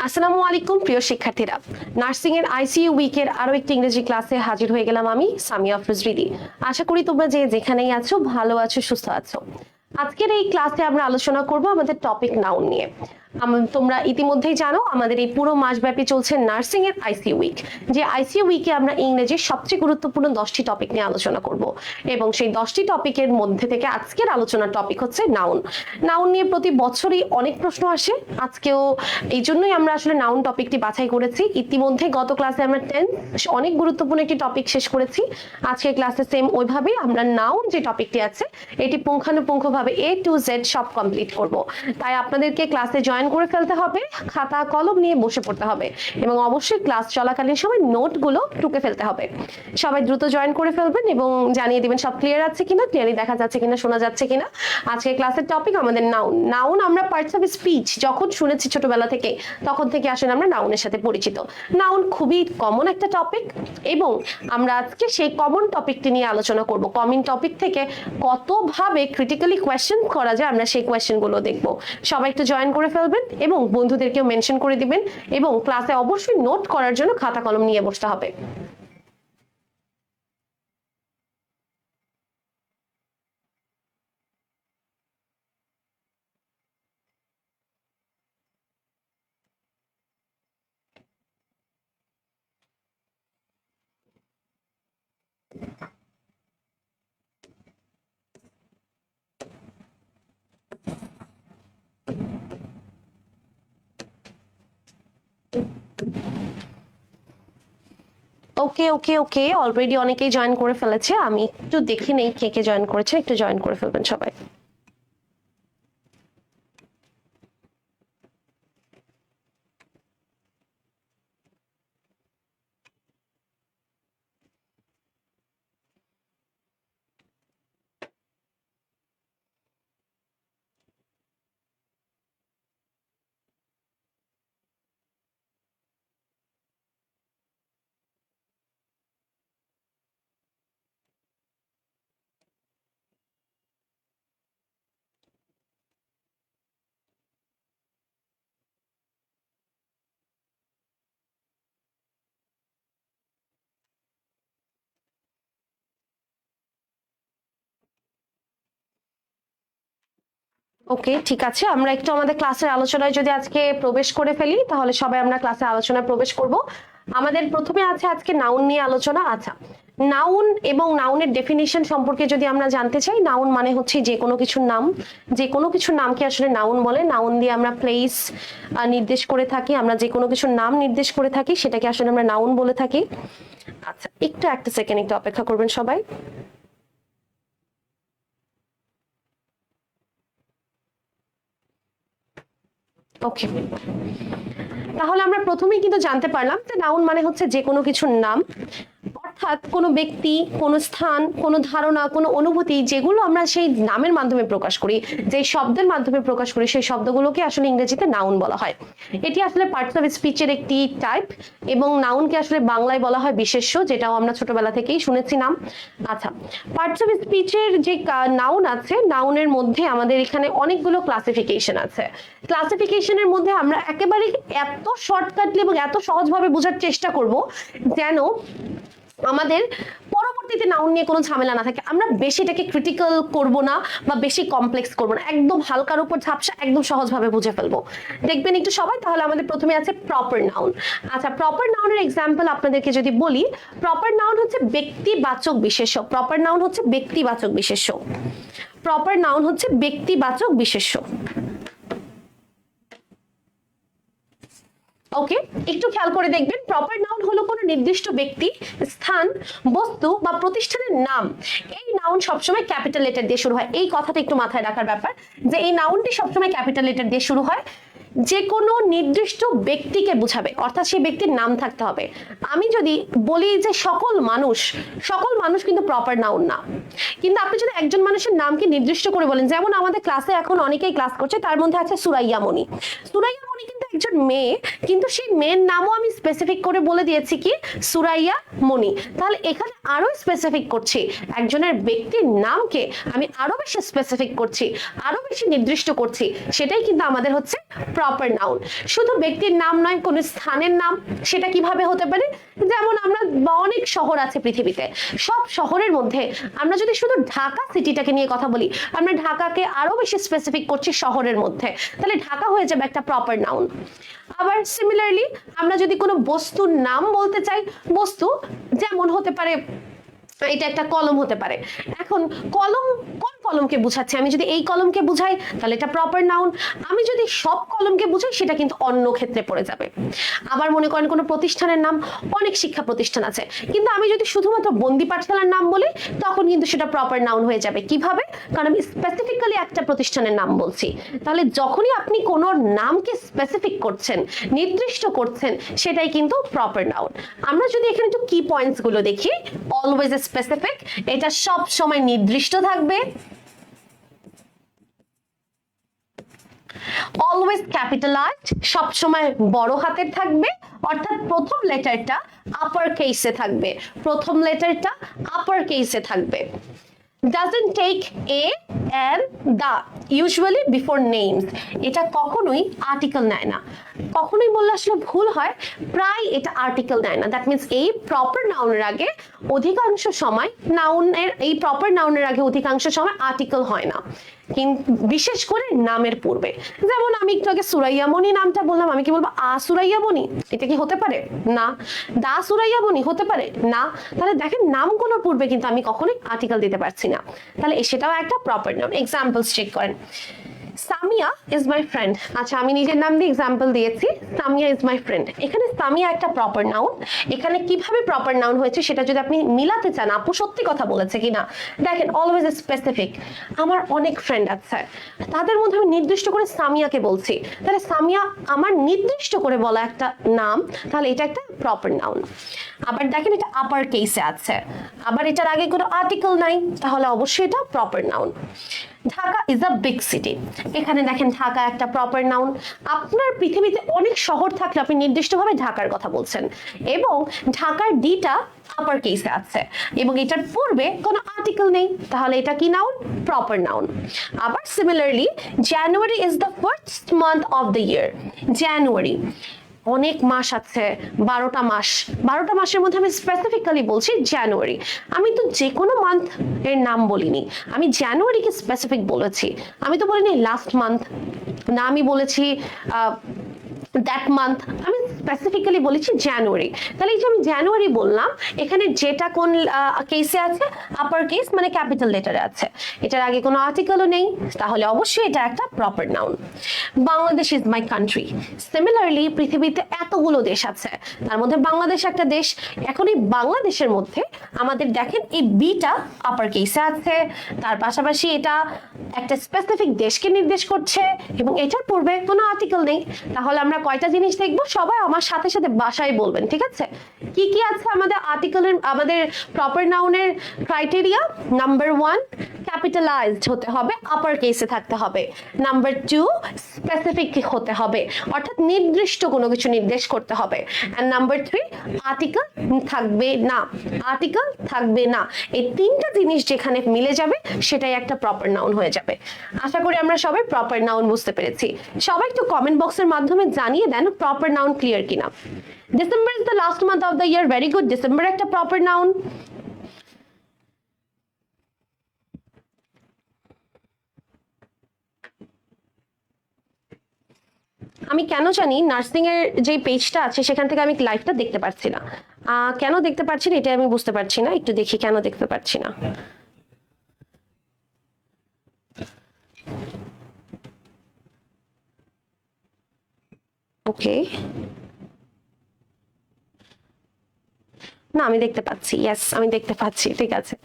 আসসালামু আলাইকুম প্রিয় শিক্ষার্থীরা, নার্সিং এর আইসিইউ উইকের আরো একটি ইংরেজি ক্লাসে হাজির হয়ে গেলাম আমি সামিয়া আফরোজরিদি। আশা করি তোমরা যে যেখানেই আছো ভালো আছো, সুস্থ আছো। আজকের এই ক্লাসে আমরা আলোচনা করব আমাদের টপিক নাউন নিয়ে। তোমরা ইতিমধ্যেই জানো আমাদের এই পুরো মাসব্যাপী চলছে নার্সিং এর আইসিইউ উইক, যে আইসিইউ উইকে আমরা ইংরেজির সবচেয়ে গুরুত্বপূর্ণ 10টি টপিক নিয়ে আলোচনা করব এবং সেই 10টি টপিকের মধ্যে থেকে আজকের আলোচনার টপিক হচ্ছে নাউন। নাউন নিয়ে প্রতি বছরই অনেক প্রশ্ন আসে, আজকেও এই জন্যই আমরা আসলে নাউন টপিকটি বাছাই করেছি। ইতিমধ্যে গত ক্লাসে আমরা অনেক গুরুত্বপূর্ণ একটি টপিক শেষ করেছি। আজকের ক্লাসে সেম ওইভাবেই আমরা নাউন যে টপিকটি আছে এটি পুঙ্খানুপুঙ্খভাবে A to Z সব কমপ্লিট করব। তাই আপনাদেরকে ক্লাসে জয়েন করে ফেলতে হবে, খাতা কলম নিয়ে বসে পড়তে হবে এবং অবশ্যই ক্লাস চলাকালীন সময় নোটগুলো টুকে ফেলতে হবে। সবাই দ্রুত জয়েন করে ফেলবেন এবং জানিয়ে দিবেন সব ক্লিয়ার আছে কিনা, ক্লিয়ারলি দেখা যাচ্ছে কিনা, শোনা যাচ্ছে কিনা। আজকে ক্লাসের টপিক আমাদের নাউন। নাউন আমরা পার্টস অফ স্পিচ যখন শুনেছি ছোটবেলা থেকে, তখন থেকে আসলে আমরা নাউনের সাথে পরিচিত। নাউন খুবই কমন একটা টপিক এবং আমরা আজকে সেই কমন টপিকটি নিয়ে আলোচনা করব। কমন টপিক থেকে কতভাবে ক্রিটিক্যালি কোয়েশ্চেন করা যায় আমরা সেই কোয়েশ্চেনগুলো দেখব। সবাই একটু জয়েন করে ফেলবেন এবং বন্ধুদেরকেও মেনশন করে দিবেন এবং ক্লাসে অবশ্যই নোট করার জন্য খাতা কলম নিয়ে বসতে হবে। ওকে ওকে ওকে, অলরেডি অনেকেই জয়েন করে ফেলেছে। আমি একটু দেখি নেই কে কে জয়েন করেছে, একটু জয়েন করে ফেলবেন সবাই। ওকে, ঠিক আছে, আমরা একটু আমাদের ক্লাসের আলোচনায় যদি আজকে প্রবেশ করে ফেলি তাহলে সবাই আমরা ক্লাসে আলোচনায় প্রবেশ করব। আমাদের প্রথমে আছে আজকে নাউন নিয়ে আলোচনা। আচ্ছা, নাউন এবং নাউনের ডেফিনিশন সম্পর্কে যদি আমরা জানতে চাই, নাউন মানে হচ্ছে যে কোনো কিছুর নাম। যে কোনো কিছুর নামকে আসলে নাউন বলে। নাউন দিয়ে আমরা প্লেস নির্দেশ করে থাকি, আমরা যে কোনো কিছুর নাম নির্দেশ করে থাকি সেটাকে আসলে আমরা নাউন বলে থাকি। আচ্ছা, একটু একটা সেকেন্ড একটু অপেক্ষা করবেন সবাই। ওকে, তাহলে আমরা প্রথমেই কিন্তু জানতে পারলাম যে নাউন মানে হচ্ছে যে কোনো কিছুর নাম, অর্থাৎ কোনো ব্যক্তি, কোনো স্থান, কোনো ধারণা, কোনো অনুভূতি যেগুলো আমরা সেই নামের মাধ্যমে প্রকাশ করি, যে শব্দের মাধ্যমে প্রকাশ করি, সেই শব্দগুলোকে আসলে ইংরেজিতে নাউন বলা হয়। এটি আসলে পার্টস অফ স্পিচের একটি টাইপ এবং নাউনকে আসলে বাংলায় বলা হয় বিশেষ্য, যেটাও আমরা ছোটবেলা থেকেই শুনেছি নাম। আচ্ছা, পার্টস অফ স্পিচের যে নাউন আছে, নাউনের মধ্যে আমাদের এখানে অনেকগুলো ক্লাসিফিকেশন আছে। ক্লাসিফিকেশনের মধ্যে আমরা একেবারে এত শর্টকাটলি এবং এত সহজভাবে বোঝার চেষ্টা করব যেন আমাদের পরবর্তীতে নাউন নিয়ে কোনো ঝামেলা না থাকে। আমরা বেশিটাকে ক্রিটিক্যাল করব না বা বেশি কমপ্লেক্স করব না, একদম হালকার উপর ঝাপসা, একদম সহজভাবে বুঝে ফেলবো। দেখবেন একটু সবাই। তাহলে আমাদের প্রথমে আছে প্রপার নাউন। আচ্ছা, প্রপার নাউনের এক্সাম্পল আপনাদেরকে যদি বলি, প্রপার নাউন হচ্ছে ব্যক্তিবাচক বিশেষ্য। প্রপার নাউন হচ্ছে ব্যক্তিবাচক বিশেষ্য। প্রপার নাউন হচ্ছে ব্যক্তিবাচক বিশেষ্য। ওকে, একটু খেয়াল করে দেখবেন, প্রপার নাউন হলো কোনো নির্দিষ্ট ব্যক্তি, স্থান, বস্তু বা প্রতিষ্ঠানের নাম। এই নাউন সবসময় ক্যাপিটাল লেটার দিয়ে শুরু হয়। এই কথাটা একটু মাথায় রাখার ব্যাপার যে এই নাউনটি সবসময় ক্যাপিটাল লেটার দিয়ে শুরু হয়। যে কোনো নির্দিষ্ট ব্যক্তিকে বোঝাবে, অর্থাৎ সেই ব্যক্তির নাম থাকতে হবে। আমি যদি বলি যে সকল মানুষ, সকল মানুষ কিন্তু প্রপার নাউন না। কিন্তু আপনি যদি একজন মানুষের নামকে নির্দিষ্ট করে বলেন, যেমন আমাদের ক্লাসে এখন অনেকেই ক্লাস করছে, তার মধ্যে আছে সুরাইয়া মনি। সুরাইয়া মনি কিন্তু একজন মেয়ে, কিন্তু সেই মেয়ের নামও আমি স্পেসিফিক করে বলে দিয়েছি কি সুরাইয়া মনি। তাহলে এখানে আরো স্পেসিফিক করছি, একজনের ব্যক্তির নামকে আমি আরো বেশি স্পেসিফিক করছি, আরো বেশি নির্দিষ্ট করছি, সেটাই কিন্তু আমাদের হচ্ছে প্রপার নাউন। শুধু ব্যক্তির নাম নয়, কোন স্থানের নাম, সেটা কিভাবে হতে পারে? যেমন আমরা অনেক শহর আছে পৃথিবীতে, সব শহরের মধ্যে আমরা যদি শুধু ঢাকা সিটিটাকে নিয়ে কথা বলি, আমরা ঢাকাকে আরো বেশি স্পেসিফিক করছি শহরের মধ্যে, তাহলে ঢাকা হয়ে যাবে একটা প্রপার নাউন। আবার সিমিলারলি আমরা যদি কোনো বস্তুর নাম বলতে চাই, বস্তু যেমন হতে পারে এটা একটা কলম হতে পারে। এখন কলম কোন কলমকে বুঝাচ্ছে? আমি যদি এই কলমকে বুঝাই তাহলে এটা প্রপার নাউন। আমি যদি সব কলমকে বুঝাই সেটা কিন্তু অন্য ক্ষেত্রে পড়ে যাবে। আবার মনে করেন কোনো প্রতিষ্ঠানের নাম, অনেক শিক্ষা প্রতিষ্ঠান আছে, কিন্তু আমি যদি শুধুমাত্র বন্দি পাঠশালার নাম বলি তখন কিন্তু সেটা প্রপার নাউন হয়ে যাবে। কিভাবে? কারণ আমি স্পেসিফিক্যালি একটা প্রতিষ্ঠানের নাম বলছি। তাহলে যখনই আপনি কোনো নামকে স্পেসিফিক করছেন, নির্দিষ্ট করছেন, সেটাই কিন্তু প্রপার নাউন। আমরা যদি এখানে একটু কি পয়েন্টস গুলো দেখি, অলওয়েজ স্পেসিফিক, এটা সব সময় নির্দিষ্ট থাকবে। অলওয়েজ ক্যাপিটালাইজড, সব সময় বড় হাতের থাকবে, অর্থাৎ প্রথম লেটারটা আপার কেসে থাকবে, প্রথম লেটারটা আপার কেসে থাকবে। doesn't take a and the usually before names, এটা কখনোই আর্টিকেল নেয় না। কখনোই বললে আসলে ভুল হয়, প্রায় এটা আর্টিকেল নেয় না। দ্যাট মিন্স এই প্রপার নাউনের আগে অধিকাংশ সময় নাউনের, এই প্রপার নাউনের আগে অধিকাংশ সময় আর্টিকেল হয় না, কিন্তু বিশেষ করে নামের পূর্বে। যেমন আমি একটু আগে সুরাইয়া মনি নামটা বললাম, আমি কি বলবো আ সুরাইয়া মনি? এটা কি হতে পারে? না। দা সুরাইয়া মনি হতে পারে? না। তাহলে দেখেন নামগুলোর পূর্বে কিন্তু আমি কখনোই আর্টিকেল দিতে পারছি না, তাহলে সেটাও একটা প্রপার নাউন। এক্সাম্পলস চেক করেন। Samia is my friend. আচ্ছা, আমি নিজের নাম দিয়ে এক্সাম্পল দিয়েছি, সামিয়া ইজ মাই ফ্রেন্ড। এখানে সামিয়া একটা প্রপার নাউন। এখানে কিভাবে প্রপার নাউন হয়েছে সেটা যদি আপনি মিলাতে চান, আপু সত্যি কথা বলেছে কিনা, দেখেন অলওয়েজ স্পেসিফিক। আমার অনেক ফ্রেন্ড আছে, তাদের মধ্যে আমি নির্দিষ্ট করে সামিয়াকে বলছি, তাহলে সামিয়া আমার নির্দিষ্ট করে বলা একটা নাম, তাহলে এটা একটা প্রপার নাউন। আবার দেখেন এটা আপার কেসে আছে, আবার এটার আগে কোনো আর্টিকেল নাই, তাহলে অবশ্যই এটা proper noun. Dhaka is a big city. এখানে দেখেন ঢাকা একটা প্রপার নাউন। আপনার পৃথিবীতে অনেক শহর থাকলে আপনি নির্দিষ্টভাবে ঢাকার কথা বলছেন, এবং ঢাকার ডিটা আপার কেসে আছে, এবং এটার পূর্বে কোনো আর্টিকেল নেই, তাহলে এটা কি নাউন? Proper noun. আবার similarly January is the first month of the year. January, অনেক মাস আছে, 12টা মাস, 12টা মাসের মধ্যে আমি স্পেসিফিক্যালি বলছি জানুয়ারি। আমি তো যে কোনো মান্থ এর নাম বলিনি, আমি জানুয়ারিকে স্পেসিফিক বলেছি। আমি তো বলিনি লাস্ট মান্থ, না আমি বলেছি দ্যাট মান্থ, আমি স্পেসিফিক্যালি বলেছি জানুয়ারি। তাহলে এই যে আমি জানুয়ারি বললাম, এখানে যেটা কোন কেসে আছে? আপার কেস, মানে ক্যাপিটাল লেটারে আছে, এটার আগে কোনো আর্টিকেলও নেই, তাহলে অবশ্যই এটা একটা proper noun. Bangladesh is my country. Similarly পৃথিবীতে এতগুলো দেশ আছে, তার মধ্যে বাংলাদেশ একটা দেশ। এখন এই বাংলাদেশের মধ্যে আমাদের দেখেন এই বিটা আপার কেসে আছে, তার পাশাপাশি এটা একটা স্পেসিফিক দেশকে নির্দেশ করছে, এবং এটার পূর্বে কোনো আর্টিকেল নেই। তাহলে আমরা কয়টা জিনিস দেখবো? সবাই আমার সাথে সাথে বাসায় বলবেন, ঠিক আছে? কি কি আছে আমাদের আর্টিকেলের, আমাদের প্রপার নাউনের ক্রাইটেরিয়া? নাম্বার 1, ক্যাপিটালাইজড হতে হবে, আপার কেসে থাকতে হবে। নাম্বার 2, স্পেসিফিক হতে হবে, অর্থাৎ নির্দিষ্ট কোনো কিছু নির্দেশ করতে হবে। এন্ড নাম্বার 3, আর্টিকেল থাকবে না, আর্টিকেল থাকবে না। এই তিনটা জিনিস যেখানে মিলে যাবে সেটাই একটা প্রপার নাউন হয়ে যাবে। আশা করি আমরা সবাই প্রপার নাউন বুঝতে পেরেছি। সবাই একটু কমেন্ট বক্সের মাধ্যমে জানিয়ে দেন প্রপার নাউন ক্লিয়ার কিনা। December is the last month of the year. Very good, December একটা প্রপার নাউন। আমি কেন জানি নার্সিং এর যে পেজটা আছে সেখান থেকে আমি লাইভটা দেখতে পাচ্ছি না। কেন দেখতে পাচ্ছি না এটা আমি বুঝতে পারছি না, একটু দেখি কেন দেখতে পাচ্ছি না। ওকে, না আমি দেখতে পাচ্ছি, ইয়েস আমি দেখতে পাচ্ছি, ঠিক আছে।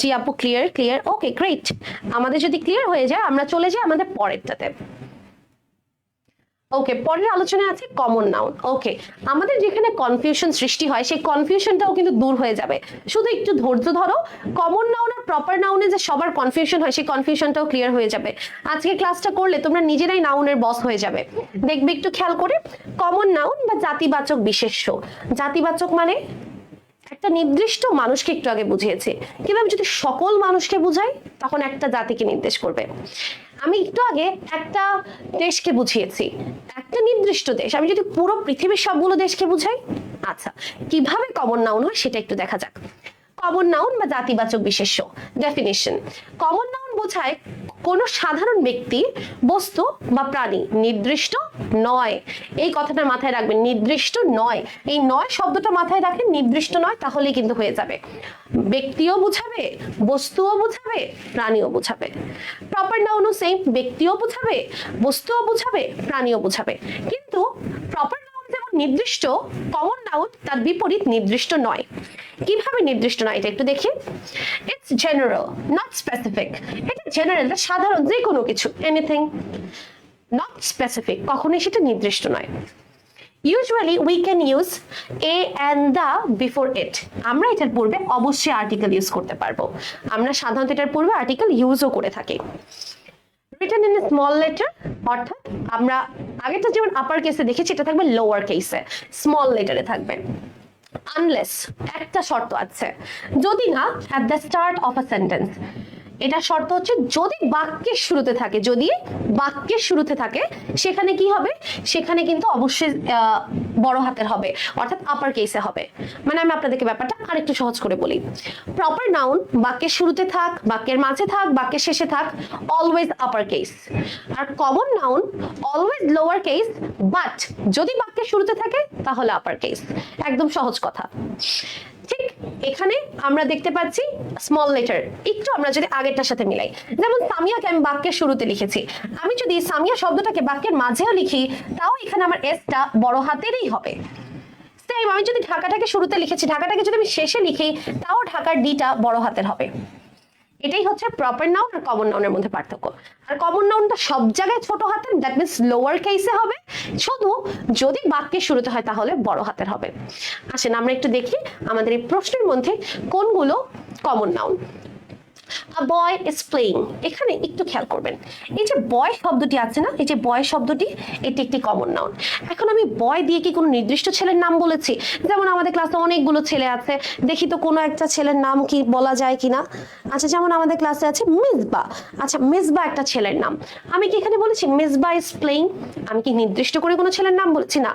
জি আপু, ক্লিয়ার ক্লিয়ার, ওকে গ্রেট। আমাদের যদি ক্লিয়ার হয়ে যায় আমরা চলে যাই আমাদের পরেরটাতে। ওকে, পরের আলোচনায় আছে কমন নাউন। ওকে, আমাদের যেখানে কনফিউশন সৃষ্টি হয় সেই কনফিউশনটাও কিন্তু দূর হয়ে যাবে, শুধু একটু ধৈর্য ধরো। কমন নাউন আর প্রপার নাউনে যে সবার কনফিউশন হয় সেই কনফিউশনটাও ক্লিয়ার হয়ে যাবে। আজকে ক্লাসটা করলে তোমরা নিজেরাই নাউনের বস হয়ে যাবে। দেখবে একটু খেয়াল করে, কমন নাউন বা জাতিবাচক বিশেষ্য। জাতিবাচক মানে একটা নির্দিষ্ট মানুষকে একটু আগে বুঝিয়েছে, কিন্তু আমি যদি সকল মানুষকে বুঝাই তখন একটা জাতিকে নির্দেশ করবে। আমি একটু আগে একটা দেশকে বুঝিয়েছি, একটা নির্দিষ্ট দেশ। আমি যদি পুরো পৃথিবীর সবগুলো দেশকে বুঝাই, আচ্ছা কিভাবে কমন নাউন হয় সেটা একটু দেখা যাক। কমন নাউন বা জাতিবাচক বিশেষ্য ডেফিনিশন। কমন নাউন বোঝায় কোন সাধারণ ব্যক্তি, বস্তু বা প্রাণী, নির্দিষ্ট নয়। এই কথাটা মাথায় রাখবেন, নির্দিষ্ট নয়। এই নয় শব্দটা মাথায় রাখেন, নির্দিষ্ট নয়, তাহলেই কিন্তু হয়ে যাবে। ব্যক্তিও বুঝাবে, বস্তুও বুঝাবে, প্রাণীও বুঝাবে। প্রপার নাউনও সেম, ব্যক্তিও বুঝাবে, বস্তুও বুঝাবে, প্রাণীও বুঝাবে। কিন্তু প্রপার নাউন যেমন নির্দিষ্ট, কমন নাউন তার বিপরীত নির্দিষ্ট নয়। কিভাবে নির্দিষ্ট নয় এটা একটু দেখি। It's general not specific. এটা জেনারেল, সাধারণ যে কোনো কিছু, এনিথিং। নট স্পেসিফিক, কখনোই সেটা নির্দিষ্ট নয়। Usually we can use a and the before it. আমরা এটার পূর্বে অবশ্যই আর্টিকেল ইউজ করতে পারবো। আমরা সাধারণত এটার পূর্বে আর্টিকেল ইউজও করে থাকি। written in a small letter, অর্থাৎ আমরা আগেটা যেমন আপার কেসে দেখেছি, এটা থাকবে লোয়ার কেসে, স্মল লেটারে থাকবে। আনলেস, একটা শর্ত আছে, যদি না at the start of a sentence। এটা শর্ত হচ্ছে যদি বাক্যের শুরুতে থাকে, যদি বাক্যের শুরুতে থাকে সেখানে কি হবে, সেখানে কিন্তু অবশ্যই বড় হাতের হবে, অর্থাৎ আপার কেসে হবে। মানে আমি আপনাদেরকে ব্যাপারটা আরেকটু সহজ করে বলি। প্রপার নাউন বাক্যের শুরুতে থাক, বাক্যের মাঝে থাক, বাক্যের শেষে থাক, অলওয়েজ আপার কেস। আর common noun always lower case, but যদি বাক্যের শুরুতে থাকে তাহলে আপার কেস। একদম সহজ কথা। ঠিক এখানে আমরা দেখতে পাচ্ছি স্মল লেটার। একটু আমরা যদি আগেরটার সাথে মিলাই, যেমন সামিয়াকে আমি বাক্যের শুরুতে লিখেছি, আমি যদি সামিয়া শব্দটাকে বাক্যের মাঝেও লিখি তাও এখানে আমার এসটা বড় হাতেরই হবে। সেম আমি যদি ঢাকাটাকে শুরুতে লিখেছি, ঢাকাটাকে যদি আমি শেষে লিখি তাও ঢাকার ডিটা বড় হাতের হবে। এটাই হচ্ছে প্রপার নাউন আর কমন নাউনের মধ্যে পার্থক্য। আর কমন নাউনটা সব জায়গায় ছোট হাতের, দ্যাট মিন্স লোয়ার কেসে হবে, শুধু যদি বাক্যের শুরুতে হয় তাহলে বড় হাতের হবে। আসেন আমরা একটু দেখি আমাদের এই প্রশ্নের মধ্যে কোনগুলো common noun. A boy is playing, এখানে একটু খেয়াল করবেন, এই যে বয় শব্দটি আছে না, এই যে বয় শব্দটি, এটি একটি কমন নাউন। এখন আমি বয় দিয়ে কি কোনো নির্দিষ্ট ছেলের নাম বলেছি? যেমন আমাদের ক্লাসে অনেকগুলো ছেলে আছে, দেখি তো কোনো একটা ছেলের নাম কি বলা যায় কিনা। আচ্ছা, যেমন আমাদের ক্লাসে আছে মিসবা। আচ্ছা, মিসবা একটা ছেলের নাম, আমি কি এখানে বলেছি মিসবা ইজ প্লেইং? আমি কি নির্দিষ্ট করে কোনো ছেলের নাম বলেছি? না,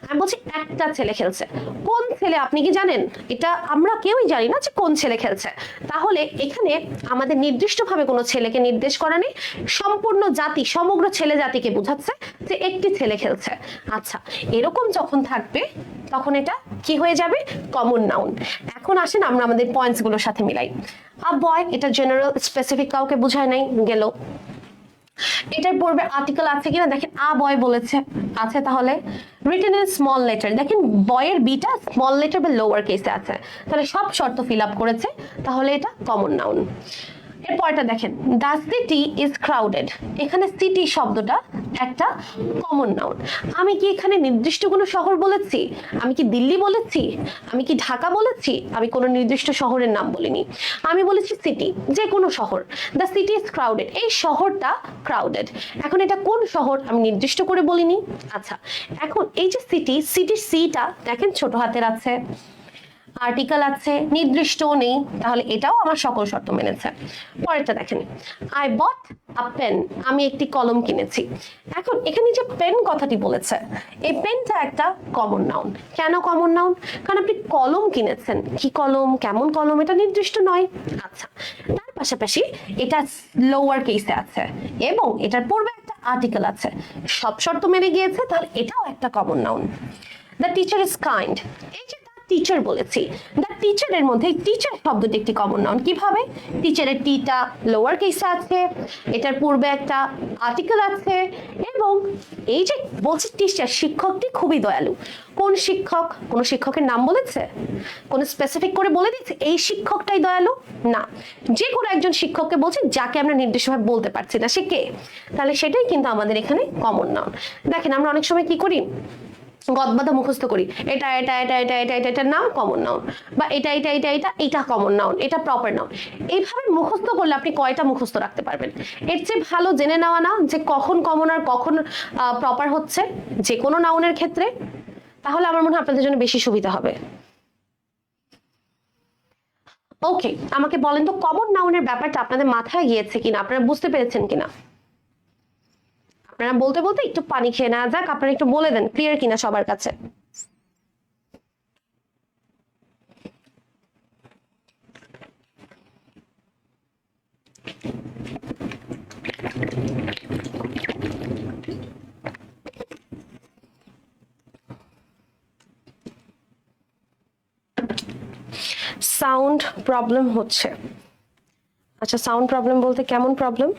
আমি বলছি একটা ছেলে খেলছে। কোন ছেলে আপনি কি জানেন? এটা আমরা কেউই জানি না যে কোন ছেলে খেলছে। তাহলে এখানে আমাদের নির্দিষ্টভাবে কোনো ছেলেকে নির্দেশ করা নেই, সম্পূর্ণ জাতি, সমগ্র ছেলে জাতিকে বোঝাচ্ছে যে একটি ছেলে খেলছে। আচ্ছা, এরকম যখন থাকবে তখন এটা কি হয়ে যাবে? Common noun. এখন আসেন আমরা আমাদের পয়েন্টস গুলোর সাথে মিলাই। আ বয়, এটা জেনারেল, স্পেসিফিক কাউকে বোঝায় নাই, গেল। এটার পূর্বে আর্টিকেল আছে কিনা দেখেন, আ বয় বলেছে, আছে। তাহলে রিটেন ইন স্মল লেটার, দেখেন বয়ের বিটা স্মল লেটার বা লোয়ার কেসে আছে, তাহলে সব শর্ত ফিল আপ করেছে, তাহলে এটা কমন নাউন। এরপরটা দেখেন, দ্য সিটি ইজ ক্রাউডেড, এখানে সিটি শব্দটা একটা কমন নাউন। আমি কি এখানে নির্দিষ্ট কোনো শহর বলেছি? আমি কি দিল্লি বলেছি? আমি কি ঢাকা বলেছি? আমি কোনো নির্দিষ্ট শহরের নাম বলিনি, আমি বলেছি সিটি, যে কোনো শহর। দ্য সিটি ইজ ক্রাউডেড, এই শহরটা ক্রাউডেড। এখন এটা কোন শহর আমি নির্দিষ্ট করে বলিনি। আচ্ছা, এখন এই যে সিটি, সিটির সিটা দেখেন ছোট হাতের আছে, আর্টিকেল আছে, নির্দিষ্টও নেই, তাহলে এটাও আমার সকল শর্ত মেনেছে। পরেরটা দেখেন, আই বট আ পেন, আমি একটি কলম কিনেছি। এখন এখানে যে পেন কথাটি বলেছে, এই পেনটা একটা কমন নাউন। কেন কমন নাউন? কারণ আপনি কলম কিনেছেন, কি কলম, কেমন কলম, এটা নির্দিষ্ট নয়। আচ্ছা, তার পাশাপাশি এটা লোয়ার কেসে আছে এবং এটার পূর্বে একটা আর্টিকেল আছে, সব শর্ত মেনে গিয়েছে, তাহলে এটাও একটা common noun. The teacher is kind, এই যে টিচার বলেছি, দ্য টিচারের মধ্যে টিচার শব্দটি একটি কমন নাউন। কিভাবে? টিচারের টিটা লোয়ার কেসে আছে, এটার পূর্বে একটা আর্টিকেল আছে, এবং এই যে বলছে টিচার, শিক্ষকটি খুবই দয়ালু। কোন শিক্ষক? কোন শিক্ষকের নাম বলেছে? কোন স্পেসিফিক করে বলে দিচ্ছে এই শিক্ষকটাই দয়ালু? না, যে কোনো একজন শিক্ষককে বলছে যাকে আমরা নির্দিষ্টভাবে বলতে পারছি না সে কে, তাহলে সেটাই কিন্তু আমাদের এখানে কমন নাউন। দেখেন আমরা অনেক সময় কি করি, গদবাদা মুখস্থ করি, এটা এটা এটা এটা এটা এটা এটার নাম কমন নাউন, বা এটা এটা এটা এটা এটা কমন নাউন, এটা প্রপার নাউন। এইভাবে মুখস্থ করলে আপনি কয়টা মুখস্থ রাখতে পারবেন? এর চেয়ে ভালো জেনে নেওয়া না যে কখন কমন আর কখন প্রপার হচ্ছে যে কোনো নাউনের ক্ষেত্রে, তাহলে আমার মনে হয় আপনাদের জন্য বেশি সুবিধা হবে। ওকে, আমাকে বলেন তো কমন নাউনের ব্যাপারটা আপনাদের মাথায় গিয়েছে কিনা, আপনারা বুঝতে পেরেছেন কিনা? আপনারা বলতে বলতে একটু পানি খেয়ে নেওয়া যাক, আপনারা একটু বলে দেন ক্লিয়ার কিনা সবার কাছে। সাউন্ড প্রবলেম হচ্ছে। আচ্ছা, সাউন্ড প্রবলেম বলতে কেমন প্রবলেম?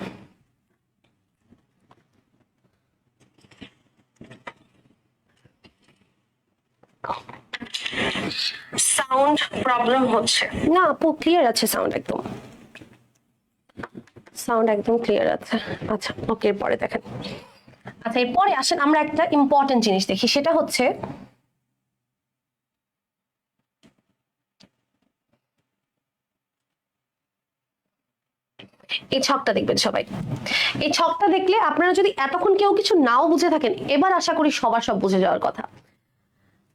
সাউন্ড প্রবলেম হচ্ছে না আপু, ক্লিয়ার আছে সাউন্ড, একদম সাউন্ড একদম ক্লিয়ার আছে। আচ্ছা ওকে, পরে দেখেন। আচ্ছা এরপরে আসেন আমরা একটা ইম্পর্টেন্ট জিনিস দেখি, সেটা হচ্ছে এই ছকটা দেখবেন সবাই। এই ছকটা দেখলে আপনারা যদি এতক্ষণ কেউ কিছু নাও বুঝে থাকেন, এবার আশা করি সবার সব বুঝে যাওয়ার কথা।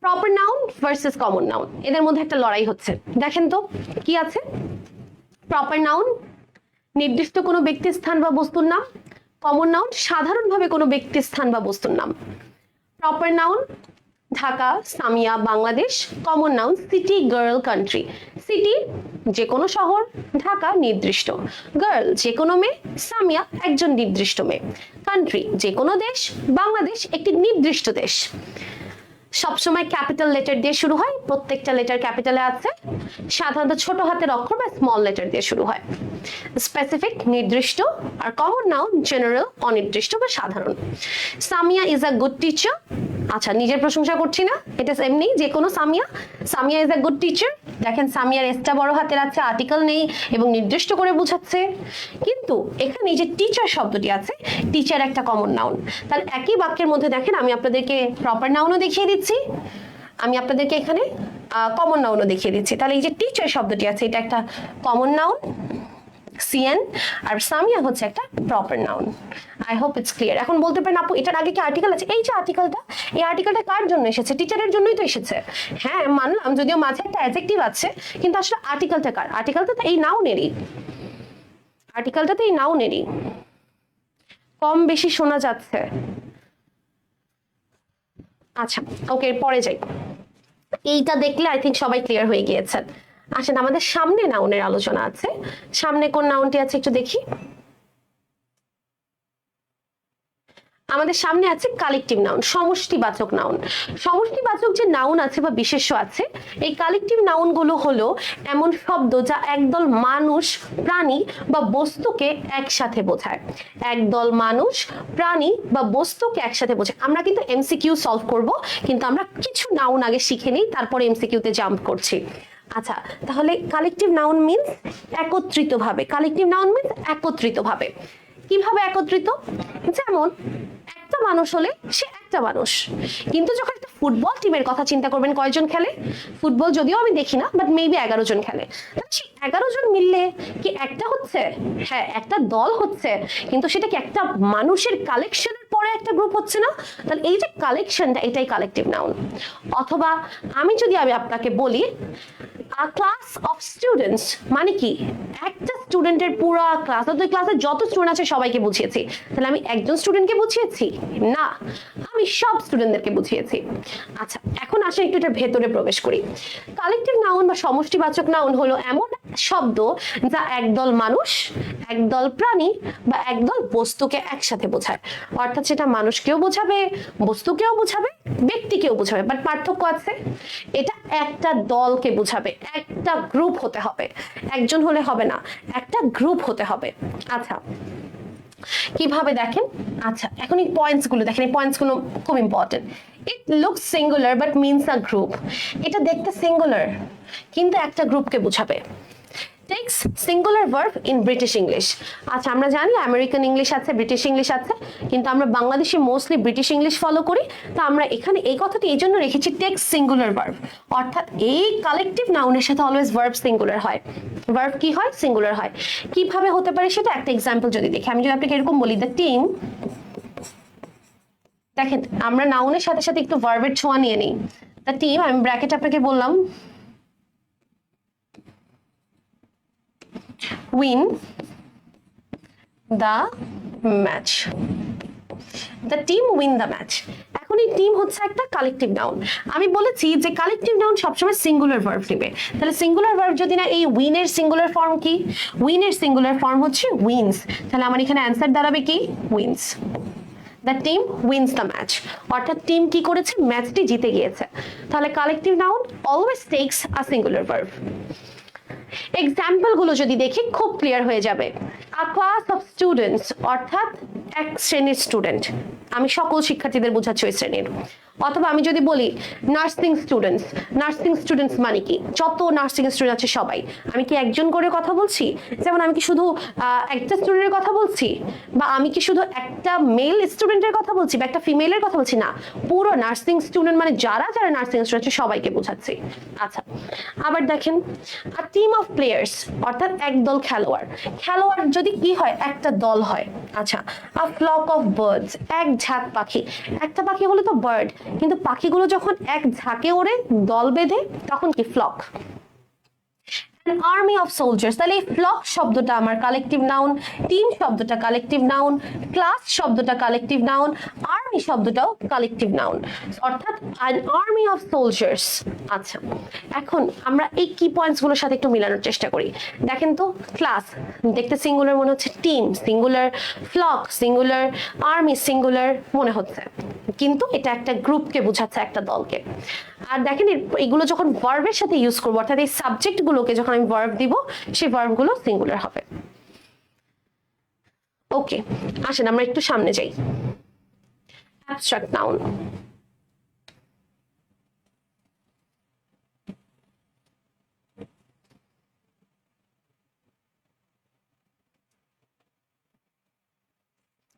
Proper noun versus common noun, এদের মধ্যে একটা লড়াই হচ্ছে। দেখেন তো কি আছে। প্রপার নাউন নির্দিষ্ট কোনো ব্যক্তি, স্থান বা বস্তুর নাম। কমন নাউন সাধারণভাবে কোনো ব্যক্তি, স্থান বা বস্তুর নাম। Proper noun Dhaka, Samia, Bangladesh. Common noun city, girl, country. City যে কোনো শহর, ঢাকা নির্দিষ্ট, গার্ল যে কোনো মেয়ে, সামিয়া একজন নির্দিষ্ট মেয়ে, কান্ট্রি যে কোনো দেশ, বাংলাদেশ একটি নির্দিষ্ট দেশ। সবসময় ক্যাপিটাল লেটার দিয়ে শুরু হয়, প্রত্যেকটা লেটার ক্যাপিটালে আছে। সাধারণত ছোট হাতের অক্ষর বা স্মল লেটার দিয়ে শুরু হয়। স্পেসিফিক নির্দিষ্ট, আর কমন নাউন জেনারেল অনির্দিষ্ট বা সাধারণ। Samia is a good teacher. আচ্ছা নিজের প্রশংসা করছি না, এটা এমনি যে কোনো Samia. Samia is a good teacher. দেখেন সামিয়ার এসটা বড় হাতের আছে, আর্টিকেল নেই এবং নির্দিষ্ট করে বোঝাচ্ছে। কিন্তু এখানে যে টিচার শব্দটি আছে, টিচার একটা কমন নাউন। তাহলে একই বাক্যের মধ্যে দেখেন আমি আপনাদেরকে প্রপার নাউনও দেখিয়ে দিচ্ছি, আমি আপনাদেরকে এখানে কমন নাউনও দেখিয়ে দিচ্ছি। তাহলে এই যে টিচার শব্দটি আছে এটা একটা কমন নাউন সিএন, আর সামিয়া হচ্ছে একটা proper noun. I hope it's clear. এখন বলতে পারেন আপু এটার আগে কি আর্টিকেল আছে? এই যে আর্টিকেলটা, এই আর্টিকেলটা কার জন্য এসেছে? টিচারের জন্যই তো এসেছে। হ্যাঁ মানলাম, যদিও মাঝে একটা অ্যাডজেক্টিভ আছে, কিন্তু আসলে আর্টিকেলটা কার? আর্টিকেলটা তো এই নাউনেরই, আর্টিকেলটা তো এই নাউনেরই। কম বেশি শোনা যাচ্ছে? আচ্ছা ওকে, পরে যাই। এইটা দেখলে আই থিঙ্ক সবাই ক্লিয়ার হয়ে গিয়েছেন। আসেন আমাদের সামনে নাউনের আলোচনা আছে। সামনে কোন নাউনটি আছে একটু দেখি। আমাদের সামনে আছে কালেকটিভ নাউন, সমষ্টিবাচক নাউন। সমষ্টিবাচক যে নাউন আছে বা বিশেষ্য আছে, এই কালেকটিভ নাউন গুলো হলো এমন শব্দ যা একদল মানুষ, প্রাণী বা বস্তুকে একসাথে বোঝায়। একদল মানুষ, প্রাণী বা বস্তুকে একসাথে বোঝায়। আমরা কিন্তু এমসিকিউ সলভ করব, কিন্তু আমরা কিছু নাউন আগে শিখে নিই, তারপরে এমসিকিউতে জাম্প করছি। আচ্ছা তাহলে কালেকটিভ নাউন মিন্স একত্রিতভাবে। কালেকটিভ নাউন মিন্স একত্রিতভাবে। কিভাবে একত্রিত? যেমন একটা মানুষ হলে সে একটা মানুষ, কিন্তু যখন একটা ফুটবল টিমের কথা চিন্তা করবেন, কয়জন খেলে ফুটবল? যদিও আমি দেখি না, বাট মেবি 11 জন খেলে। সেই 11 জন মিললে কি একটা হচ্ছে? হ্যাঁ একটা দল হচ্ছে, কিন্তু সেটা কি একটা মানুষের কালেকশনের পরে একটা গ্রুপ হচ্ছে না? তাহলে এই যে কালেকশনটা, এটাই কালেকটিভ নাউন। অথবা আমি যদি আপনাকে বলি ক্লাস অফ স্টুডেন্টস, মানে কি একটা স্টুডেন্টের পুরো ক্লাস, অর্থাৎ ক্লাসে যত স্টুডেন্ট আছে সবাইকে বুঝিয়েছি। তাহলে আমি একজন স্টুডেন্টকে বুঝিয়েছি না, আমি সব স্টুডেন্টদেরকে বুঝিয়েছি। আচ্ছা, এখন আসে একটু এটার ভেতরে প্রবেশ করি। কালেকটিভ নাউন বা সমষ্টিবাচক নাউন হলো এমন শব্দ যা একদল মানুষ, একদল প্রাণী বা একদল বস্তুকে একসাথে বোঝায়। অর্থাৎ সেটা মানুষকেও বোঝাবে, বস্তুকেও বোঝাবে, ব্যক্তিকেও বোঝাবে, বাট পার্থক্য আছে। এটা একটা দলকে বোঝাবে, একটা গ্রুপ হতে হবে, একজন হলে হবে না, একটা গ্রুপ হতে হবে। আচ্ছা, কিভাবে দেখেন? আচ্ছা, এখন এই পয়েন্টস গুলো দেখেন, এই পয়েন্টস গুলো খুব important. It looks singular but means a group. এটা দেখতে সিঙ্গুলার কিন্তু একটা গ্রুপকে বোঝাবে। Takes singular verb in British English. আচ্ছা, আমরা জানি আমেরিকান ইংলিশ আছে, ব্রিটিশ ইংলিশ আছে, কিন্তু আমরা বাংলাদেশে মোস্টলি ব্রিটিশ ইংলিশ ফলো করি। তো আমরা এখানে এই কথাটি এই জন্য রেখেছি টেক্স সিঙ্গুলার ভার্ব, অর্থাৎ এই কালেকটিভ নাউনের সাথে অলওয়েজ ভার্ব সিঙ্গুলার হয়। ভার্ব কি হয়? সিঙ্গুলার হয়। কিভাবে হতে পারে সেটা একটা এক্সাম্পল যদি দেখি, আমি যদি আপনাকে এরকম বলি, দ্য টিম, দেখেন আমরা নাউনের সাথে সাথে একটু ভার্বের ছোঁয়া নিয়ে নিই। দ্য টিম, আমি ব্র্যাকেট আপনাকে বললাম, win the match. The team win the match. এখন এই টিম হচ্ছে একটা কালেকটিভ নাউন। আমি বলেছি যে কালেকটিভ নাউন সবসময় সিঙ্গুলার ভার্ব নেবে। তাহলে সিঙ্গুলার ভার্ব যদি না, এই উইনের সিঙ্গুলার ফর্ম কি? উইনের সিঙ্গুলার ফর্ম হচ্ছে উইন্স। তাহলে আমার এখানে অ্যান্সার দাঁড়াবে কি? Wins. The team wins the match, অর্থাৎ টিম কি করেছে? ম্যাচটি জিতে গিয়েছে। তাহলে collective noun always takes a singular verb. Example গুলো যদি দেখি খুব ক্লিয়ার হয়ে যাবে। আ ক্লাস অফ স্টুডেন্টস, অর্থাৎ এক শ্রেণীর স্টুডেন্ট, আমি সকল শিক্ষার্থীদের বোঝাচ্ছি ওই শ্রেণীর। অথবা আমি যদি বলি নার্সিং স্টুডেন্টস, নার্সিং স্টুডেন্টস মানে কি? যত নার্সিং স্টুডেন্ট আছে সবাই। আমি কি একজন করে কথা বলছি? যেমন আমি কি শুধু একটা স্টুডেন্টের কথা বলছি, বা আমি কি শুধু একটা মেল স্টুডেন্টের কথা বলছি বা একটা ফিমেলের কথা বলছি? না, পুরো নার্সিং স্টুডেন্ট মানে যারা যারা নার্সিং স্টুডেন্ট আছে সবাইকে বোঝাচ্ছি। আচ্ছা, আবার দেখেন আ টিম অফ প্লেয়ার্স, অর্থাৎ একদল খেলোয়াড়। খেলোয়াড় যদি কি হয়? একটা দল হয়। আচ্ছা, আ ফ্লক অফ বার্ডস, এক ঝাঁক পাখি। একটা পাখি হলে তো বার্ড, কিন্তু পাখিগুলো যখন এক ঝাঁকে ওড়ে দল বেঁধে তখন কি? ফ্লক। আর্মি অফ সোলজার্স, তাহলে এই ফ্লক শব্দটা আমার কালেকটিভ নাউন, টিম শব্দটা কালেকটিভ নাউন, ক্লাস শব্দটা কালেকটিভ নাউন, আর্মি শব্দটাও কালেকটিভ নাউন, অর্থাৎ an army of soldiers। আচ্ছা, এখন আমরা এই কি পয়েন্টস গুলোর সাথে একটু মিলানোর চেষ্টা করি। দেখেন তো, ক্লাস দেখতে সিঙ্গুলার মনে হচ্ছে, team singular, flock singular, army singular মনে হচ্ছে, কিন্তু এটা একটা গ্রুপকে বোঝাচ্ছে, একটা দলকে। আর দেখেন এগুলো যখন ভার্বের সাথে ইউজ করবো, অর্থাৎ এই সাবজেক্ট গুলোকে যখন আমি ভার্ব দিব, সেই ভার্ব গুলো সিঙ্গুলার হবে। ওকে, আসেন আমরা একটু সামনে যাই। Abstract noun.